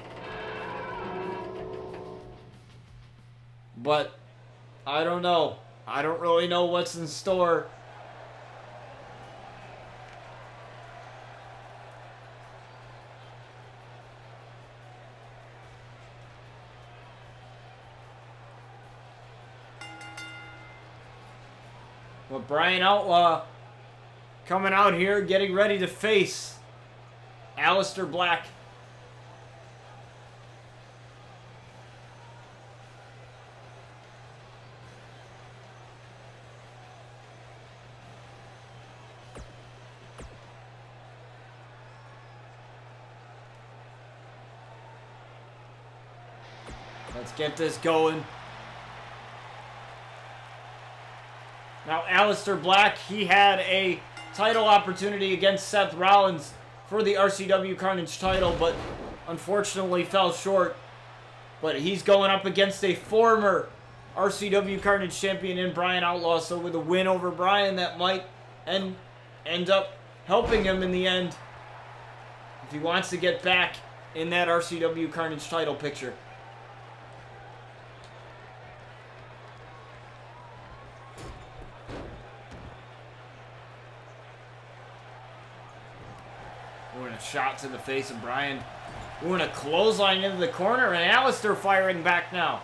But I don't know. I don't really know what's in store. But Brian Outlaw coming out here, getting ready to face Aleister Black. Let's get this going. Now, Aleister Black, he had a title opportunity against Seth Rollins for the RCW Carnage title, but unfortunately fell short. But he's going up against a former RCW Carnage champion in Brian Outlaw, so with a win over Brian, that might end up helping him in the end if he wants to get back in that RCW Carnage title picture. Ooh, and a shot to the face of Brian. Ooh, and a clothesline into the corner, and Aleister firing back now.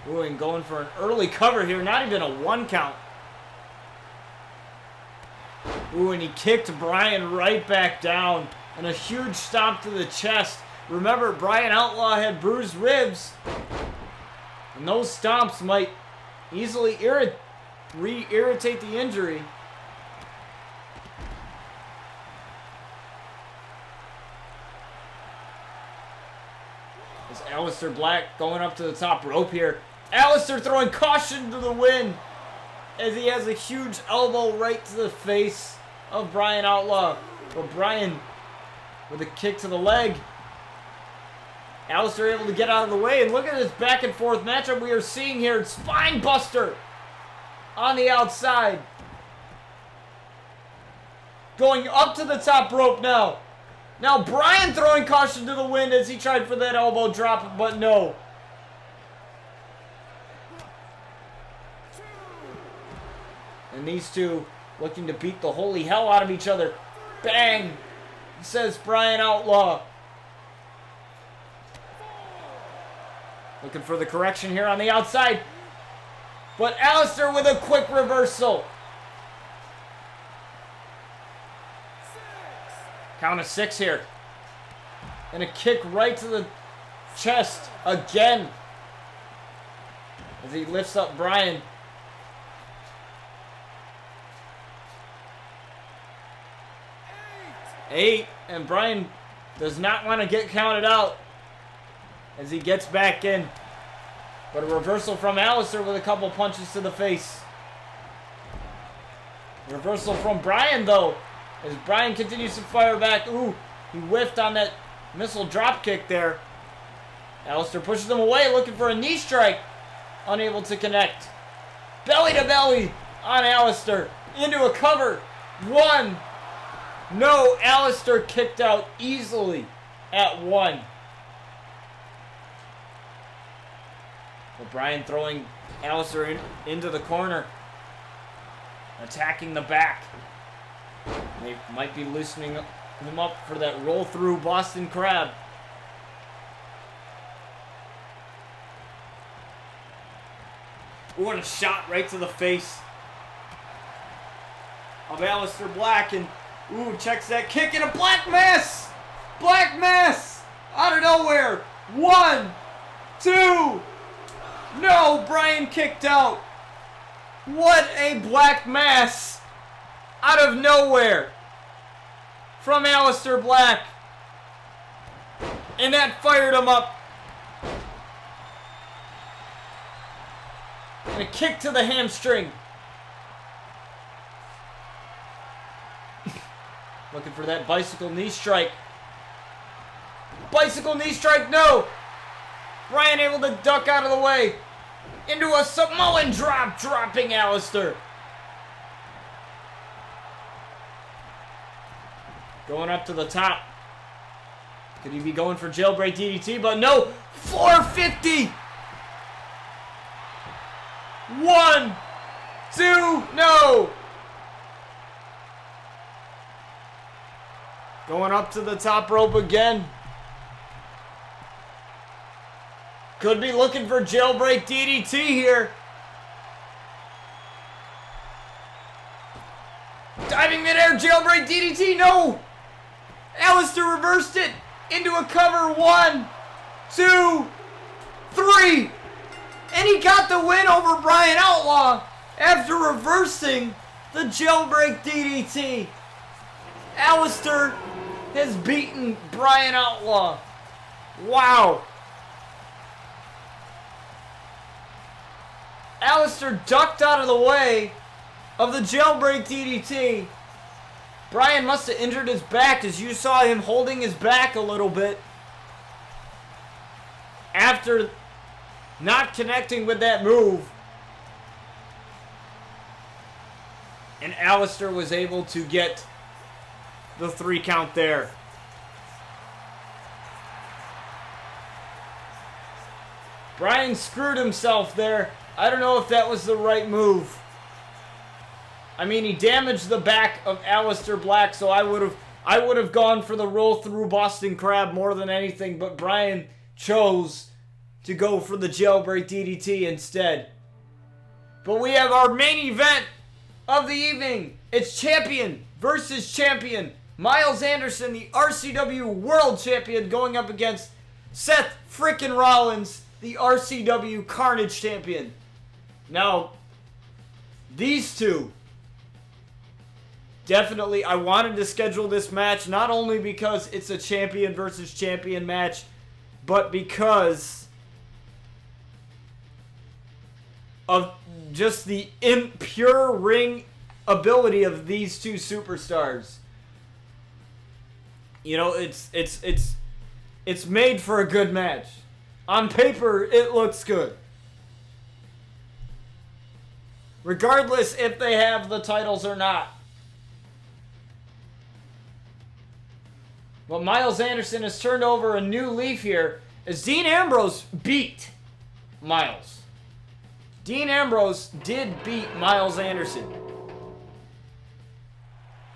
Ooh, and going for an early cover here, not even a 1 count. Ooh, and he kicked Brian right back down, and a huge stomp to the chest. Remember, Brian Outlaw had bruised ribs, and those stomps might easily re-irritate the injury. Is Aleister Black going up to the top rope here. Aleister throwing caution to the wind as he has a huge elbow right to the face of Brian Outlaw. But Brian with a kick to the leg. Aleister able to get out of the way, and look at this back and forth matchup we are seeing here. Spine buster on the outside. Going up to the top rope now. Now Brian throwing caution to the wind as he tried for that elbow drop, but no. And these two looking to beat the holy hell out of each other. Bang, says Brian Outlaw. Looking for the correction here on the outside. But Aleister with a quick reversal. Count of 6 here. And a kick right to the chest again. As he lifts up Brian. 8. And Brian does not want to get counted out as he gets back in. But a reversal from Aleister with a couple punches to the face. Reversal from Brian, though, as Brian continues to fire back. Ooh, he whiffed on that missile drop kick there. Aleister pushes him away, looking for a knee strike. Unable to connect. Belly to belly on Aleister. Into a cover. 1. No, Aleister kicked out easily at 1. But Brian throwing Aleister into the corner. Attacking the back. They might be loosening him up for that roll through Boston Crab. What a shot right to the face of Aleister Black. And, ooh, checks that kick and a Black Mass! Black Mass! Out of nowhere. 1, 2. No, Bryan kicked out. What a Black Mass out of nowhere from Aleister Black. And that fired him up. And a kick to the hamstring. Looking for that bicycle knee strike. Bicycle knee strike, no! Bryan able to duck out of the way. Into a Samoan drop, dropping Aleister. Going up to the top. Could he be going for jailbreak DDT? But no! 450! 1, 2, no! Going up to the top rope again. Could be looking for jailbreak DDT here. Diving midair, jailbreak DDT, no! Aleister reversed it into a cover. 1, 2, 3. And he got the win over Bryan Outlaw after reversing the jailbreak DDT. Aleister has beaten Bryan Outlaw. Wow. Aleister ducked out of the way of the jailbreak DDT. Bryan must have injured his back, as you saw him holding his back a little bit after not connecting with that move. And Aleister was able to get the 3 count there. Bryan screwed himself there. I don't know if that was the right move. I mean, he damaged the back of Aleister Black, so I would have gone for the roll through Boston Crab more than anything, but Bryan chose to go for the jailbreak DDT instead. But we have our main event of the evening. It's champion versus champion. Miles Anderson, the RCW World Champion, going up against Seth frickin' Rollins, the RCW Carnage Champion. Now, these two, definitely, I wanted to schedule this match not only because it's a champion versus champion match, but because of just the impure ring ability of these two superstars. You know, it's made for a good match. On paper, it looks good. Regardless if they have the titles or not. But Miles Anderson has turned over a new leaf here as Dean Ambrose beat Miles. Dean Ambrose did beat Miles Anderson.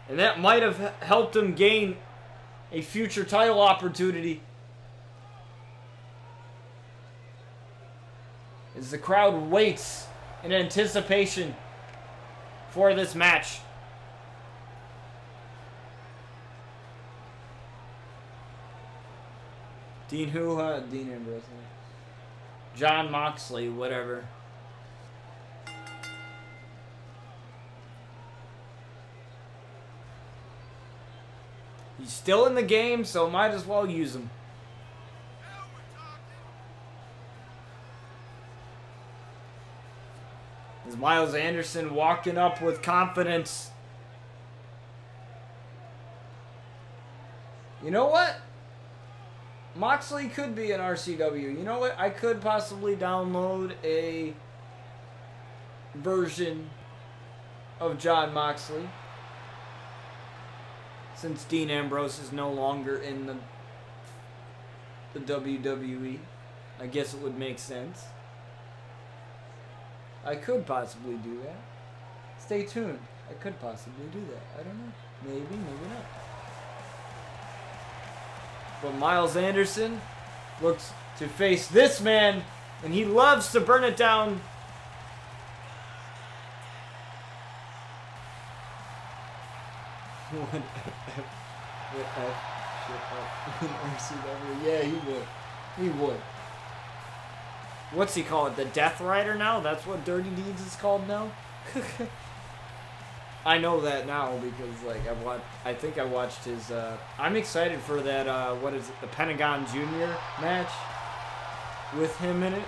And that might have helped him gain a future title opportunity. As the crowd waits in anticipation for this match. Dean who? Dean Ambrose. John Moxley, whatever. He's still in the game, so might as well use him. Is Miles Anderson walking up with confidence? You know what? Moxley could be an RCW. You know what? I could possibly download a version of John Moxley. Since Dean Ambrose is no longer in the WWE. I guess it would make sense. I could possibly do that. Stay tuned. I could possibly do that. I don't know. Maybe, maybe not. But Miles Anderson looks to face this man, and he loves to burn it down. What F shit up in RCW? Yeah, he would. He would. What's he called? The Death Rider now? That's what Dirty Deeds is called now? I know that now because like I think I watched his I'm excited for that what is it, the Pentagon Junior match with him in it.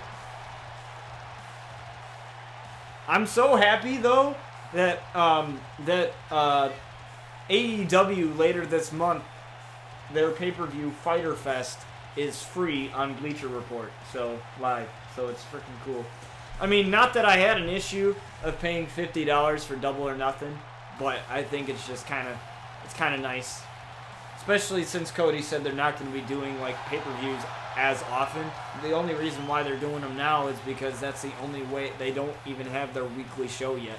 I'm so happy though that AEW later this month, their pay-per-view Fyter Fest is free on Bleacher Report, so live. So it's freaking cool. I mean, not that I had an issue of paying $50 for Double or Nothing, but I think it's just kind of nice. Especially since Cody said they're not going to be doing like pay-per-views as often. The only reason why they're doing them now is because that's the only way. They don't even have their weekly show yet.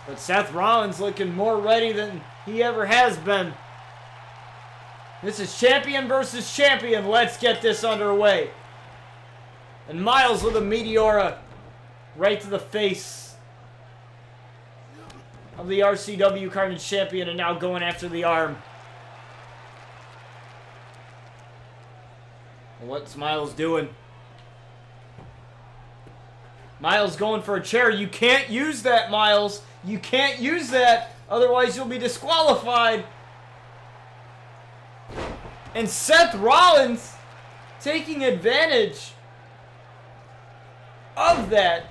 But Seth Rollins looking more ready than he ever has been. This is champion versus champion. Let's get this underway. And Miles with a Meteora right to the face of the RCW Carnage champion, and now going after the arm. And what's Miles doing? Miles going for a chair. You can't use that, Miles. You can't use that. Otherwise, you'll be disqualified. And Seth Rollins taking advantage of that.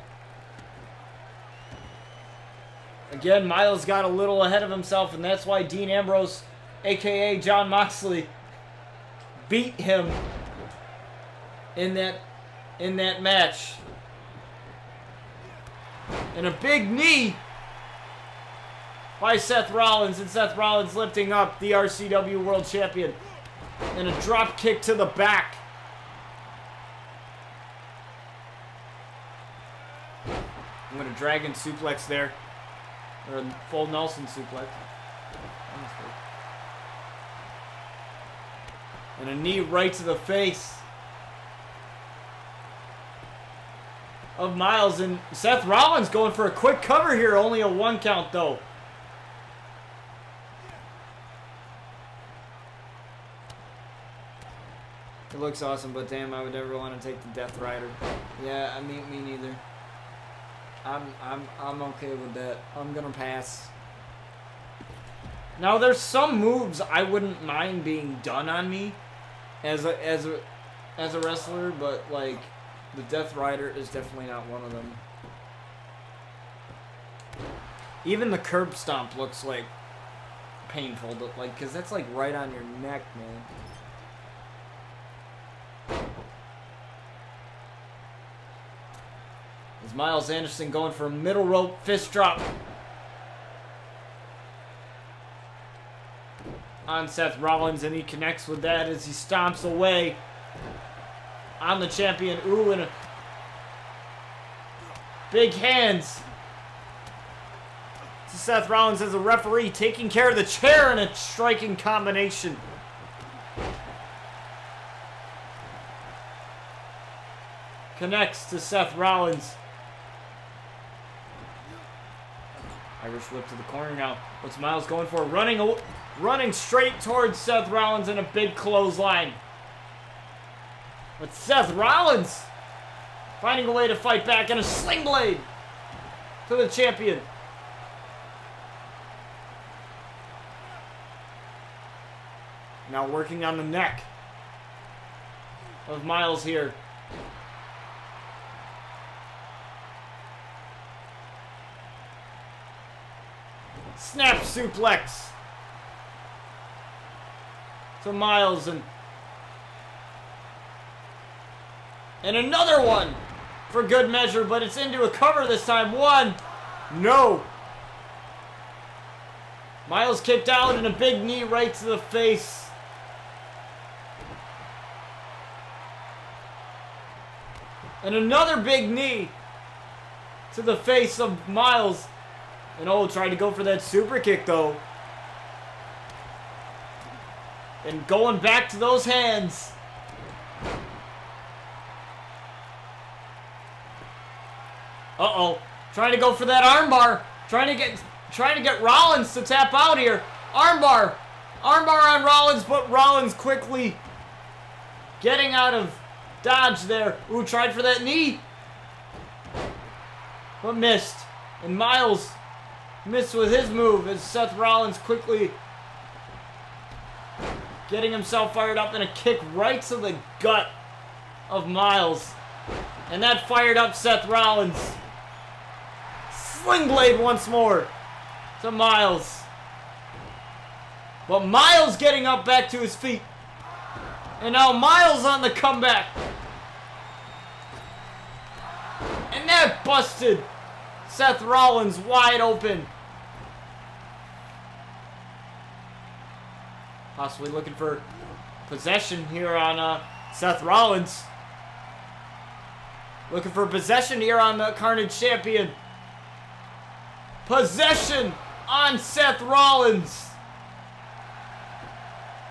Again, Miles got a little ahead of himself, and that's why Dean Ambrose, a.k.a. Jon Moxley, beat him in that match. And a big knee by Seth Rollins, and Seth Rollins lifting up the RCW World Champion. And a drop kick to the back. I'm going to dragon suplex there. Or a full Nelson suplex. And a knee right to the face of Miles, and Seth Rollins going for a quick cover here. Only a 1 count though. It looks awesome, but damn, I would never want to take the Death Rider. Yeah, I mean, me neither. I'm okay with that. I'm gonna pass. Now, there's some moves I wouldn't mind being done on me as a wrestler, but like the Death Rider is definitely not one of them. Even the curb stomp looks like painful, like, cause that's like right on your neck, man. Is Miles Anderson going for a middle rope fist drop on Seth Rollins, and he connects with that as he stomps away on the champion. Ooh, and a big hands to Seth Rollins as a referee, taking care of the chair in a striking combination. Connects to Seth Rollins. Irish whip to the corner now. What's Miles going for? Running straight towards Seth Rollins in a big clothesline. But Seth Rollins finding a way to fight back, and a sling blade to the champion. Now working on the neck of Miles here. Snap suplex to Miles, and another one for good measure, but it's into a cover this time. One. No. Miles kicked out and a big knee right to the face. And another big knee to the face of Miles. And oh, tried to go for that super kick though. And going back to those hands. Uh-oh. Trying to go for that armbar. Trying to get Rollins to tap out here. Armbar. Armbar on Rollins, but Rollins quickly getting out of dodge there. Ooh, tried for that knee. But missed. And Miles missed with his move as Seth Rollins quickly getting himself fired up, and a kick right to the gut of Miles. And that fired up Seth Rollins. Sling blade once more to Miles. But Miles getting up back to his feet. And now Miles on the comeback. And that busted Seth Rollins wide open. Possibly looking for possession here on Seth Rollins. Looking for possession here on the Carnage Champion. Possession on Seth Rollins.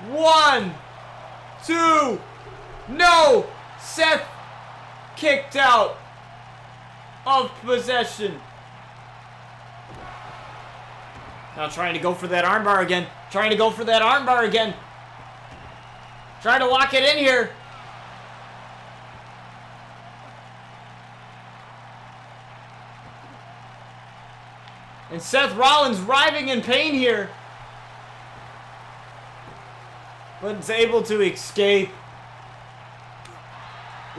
1, 2. No! Seth kicked out of possession. Now trying to go for that armbar again. Trying to go for that armbar again. Trying to lock it in here. And Seth Rollins writhing in pain here. But is able to escape.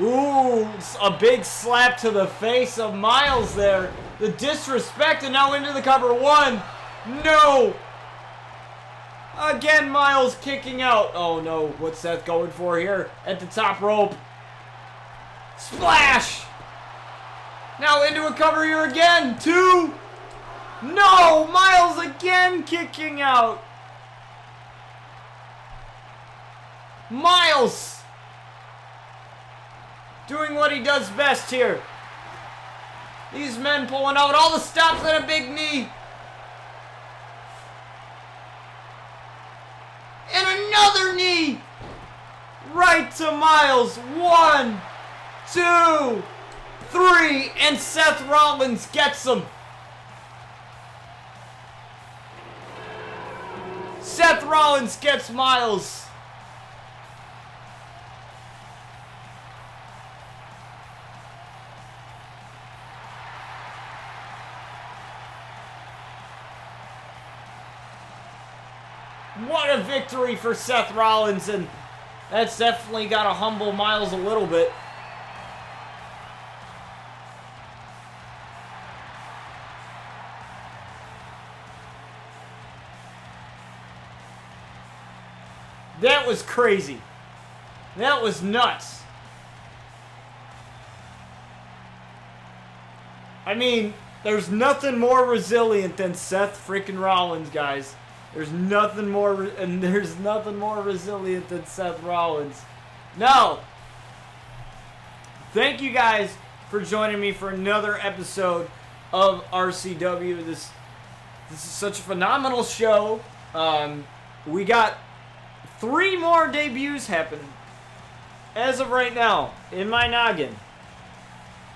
Ooh, a big slap to the face of Miles there. The disrespect, and now into the cover. 1. No! Again, Miles kicking out. Oh no, what's Seth going for here at the top rope? Splash! Now into a cover here again. 2. No! Miles again kicking out. Miles doing what he does best here. These men pulling out all the stops and a big knee. And another knee right to Miles. 1, 2, 3, and Seth Rollins gets him. Seth Rollins gets Miles. What a victory for Seth Rollins, and that's definitely got to humble Miles a little bit. That was crazy. That was nuts. I mean, there's nothing more resilient than Seth freaking Rollins, guys. There's nothing more resilient than Seth Rollins. No. Thank you guys for joining me for another episode of RCW. This is such a phenomenal show. We got 3 more debuts happening as of right now in my noggin.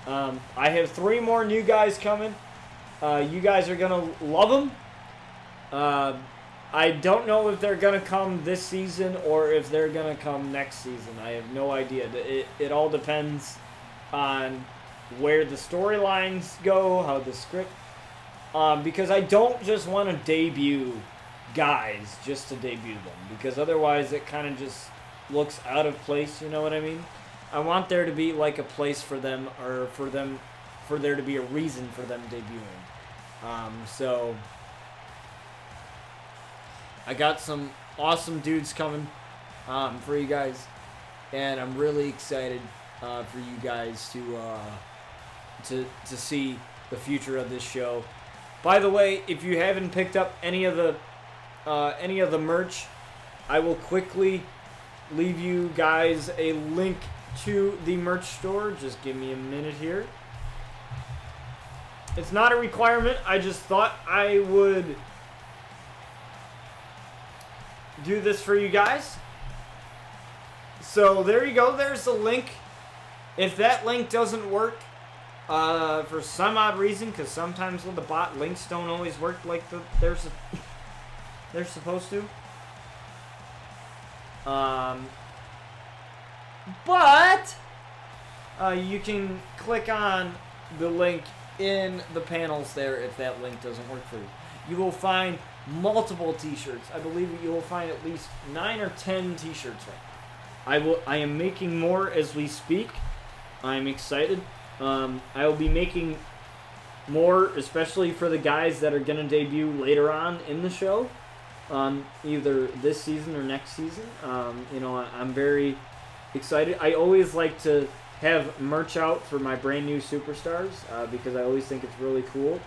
I have 3 more new guys coming. You guys are gonna love them. I don't know if they're going to come this season or if they're going to come next season. I have no idea. It all depends on where the storylines go, how the script... because I don't just want to debut guys just to debut them. Because otherwise it kind of just looks out of place, you know what I mean? I want there to be like a place for them, or for there to be a reason for them debuting. So... I got some awesome dudes coming for you guys, and I'm really excited for you guys to see the future of this show. By the way, if you haven't picked up any of the any of the merch, I will quickly leave you guys a link to the merch store. Just give me a minute here. It's not a requirement. I just thought I would do this for you guys. So there you go. There's the link. If that link doesn't work for some odd reason, because sometimes with the bot, links don't always work like they're supposed to. But you can click on the link in the panels there if that link doesn't work for you. You will find multiple t-shirts. I believe you will find at least 9 or 10 t-shirts right now. I am making more as we speak. I'm excited. I will be making more, especially for the guys that are going to debut later on in the show, either this season or next season. I'm very excited. I always like to have merch out for my brand new superstars because I always think it's really cool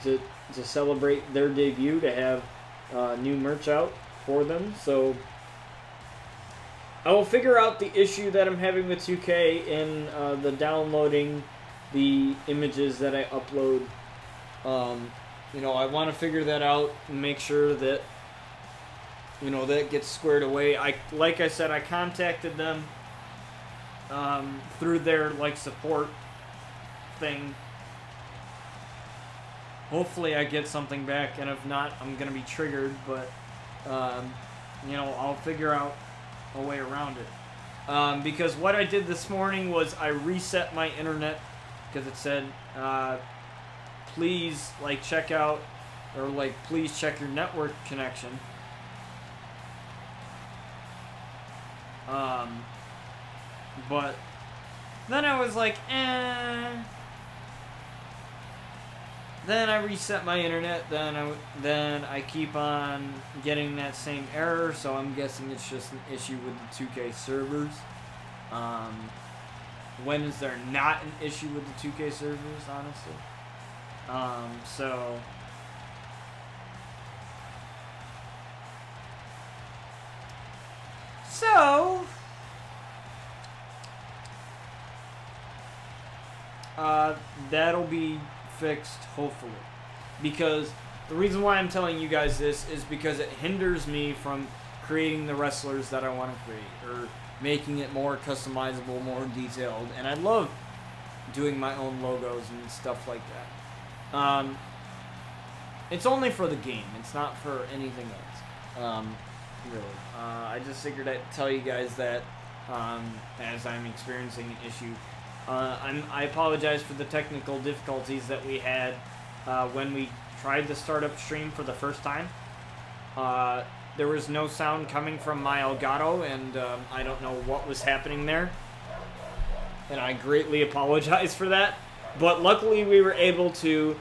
to celebrate their debut, to have new merch out for them. So I will figure out the issue that I'm having with 2K in the downloading the images that I upload. I want to figure that out and make sure that that gets squared away. Like I said, I contacted them through their support thing. Hopefully I get something back, and if not, I'm gonna be triggered. But I'll figure out a way around it. Because what I did this morning was I reset my internet because it said please check out, or please check your network connection. But then I was like, Then I reset my internet. Then I keep on getting that same error. So I'm guessing it's just an issue with the 2K servers. When is there not an issue with the 2K servers? Honestly. So that'll be fixed, hopefully. Because the reason why I'm telling you guys this is because it hinders me from creating the wrestlers that I want to create, or making it more customizable, more detailed. And I love doing my own logos and stuff like that. It's only for the game. It's not for anything else. Really. I just figured I'd tell you guys that as I'm experiencing an issue. I apologize for the technical difficulties that we had when we tried to start up stream for the first time. There was no sound coming from my Elgato, and I don't know what was happening there. And I greatly apologize for that. But luckily we were able to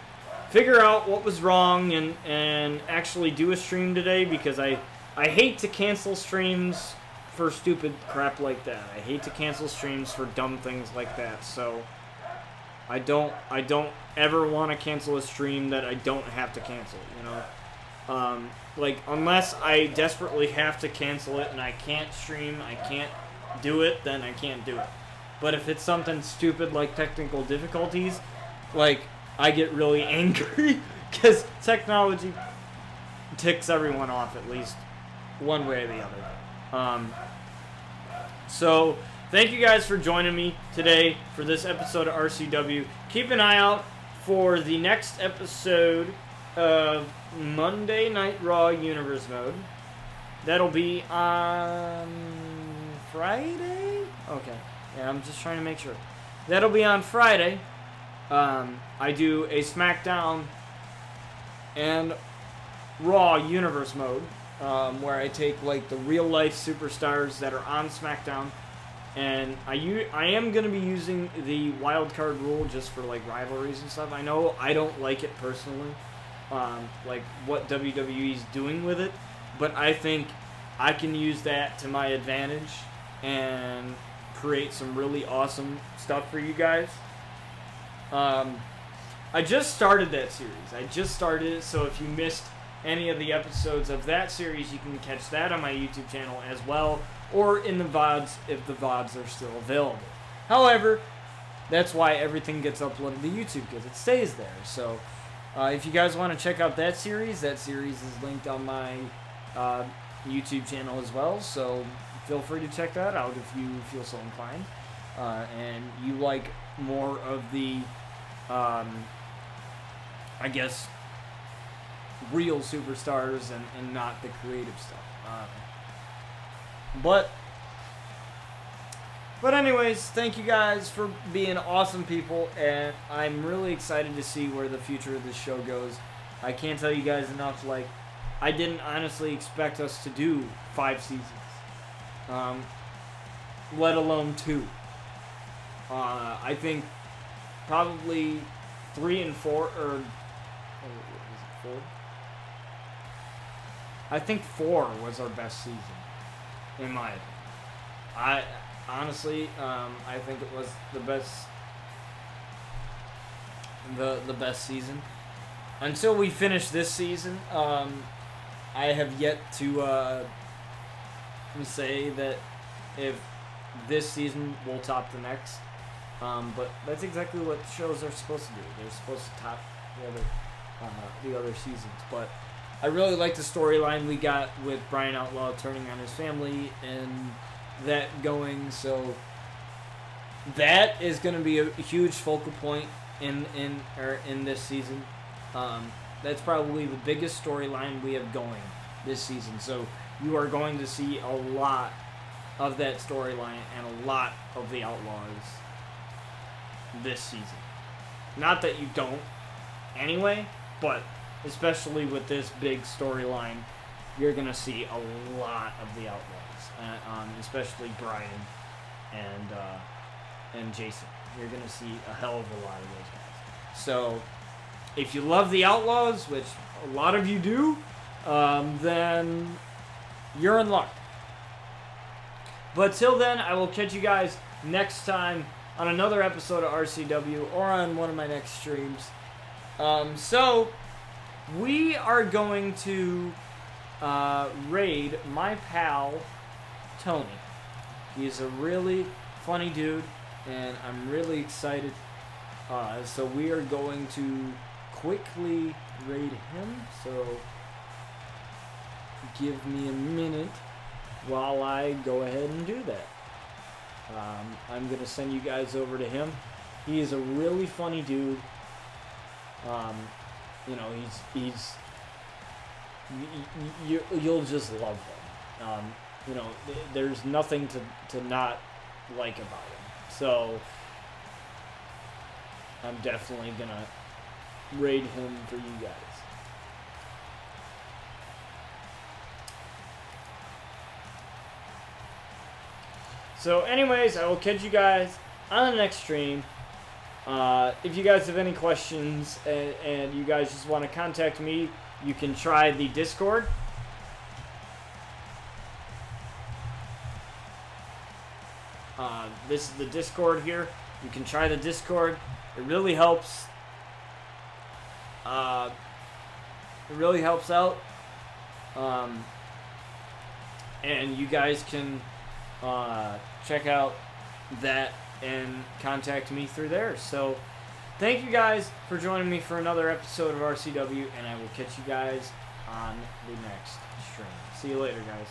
figure out what was wrong and actually do a stream today, because I hate to cancel streams for stupid crap like that. I hate to cancel streams for dumb things like that. So I don't ever want to cancel a stream that I don't have to cancel, unless I desperately have to cancel it and I can't stream, I can't do it, then I can't do it. But if it's something stupid like technical difficulties, I get really angry because technology ticks everyone off at least one way or the other. So thank you guys for joining me today for this episode of RCW. Keep an eye out for the next episode of Monday Night Raw Universe Mode. That'll be on Friday? Okay. Yeah, I'm just trying to make sure. That'll be on Friday. I do a SmackDown and Raw Universe Mode, where I take the real life superstars that are on SmackDown, and I am going to be using the wild card rule just for rivalries and stuff. I know I don't like it personally, what WWE's doing with it, but I think I can use that to my advantage and create some really awesome stuff for you guys. I just started that series. I just started it, so if you missed any of the episodes of that series, you can catch that on my YouTube channel as well, or in the VODs if the VODs are still available. However, that's why everything gets uploaded to YouTube, because it stays there. So if you guys want to check out that series is linked on my YouTube channel as well. So feel free to check that out if you feel so inclined. And you like more of the, I guess, real superstars and not the creative stuff. But anyways, thank you guys for being awesome people, and I'm really excited to see where the future of this show goes. I can't tell you guys enough, like, I didn't honestly expect us to do 5 seasons, let alone 2. I think probably 3 and 4, or was it 4? I think 4 was our best season, in my opinion. Honestly, I think it was the best, the best season. Until we finish this season, I have yet to say that if this season will top the next. But that's exactly what shows are supposed to do. They're supposed to top the other seasons. But I really like the storyline we got with Brian Outlaw turning on his family and that going. So that is going to be a huge focal point in this season. That's probably the biggest storyline we have going this season. So you are going to see a lot of that storyline and a lot of the Outlaws this season. Not that you don't anyway, but especially with this big storyline, you're going to see a lot of the Outlaws. Especially Brian and Jason. You're going to see a hell of a lot of those guys. So if you love the Outlaws, which a lot of you do, then you're in luck. But till then, I will catch you guys next time on another episode of RCW or on one of my next streams. So we are going to raid my pal Tony. He's a really funny dude, and I'm really excited. So we are going to quickly raid him. So give me a minute while I go ahead and do that. I'm going to send you guys over to him. He is a really funny dude. You know, you'll just love him. You know, there's nothing to not like about him. So I'm definitely going to raid him for you guys. So anyways, I will catch you guys on the next stream. If you guys have any questions and you guys just want to contact me, you can try the Discord. This is the Discord here. You can try the Discord. It really helps. It really helps out. And you guys can check out that and contact me through there. So thank you guys for joining me for another episode of RCW, and I will catch you guys on the next stream. See you later, guys.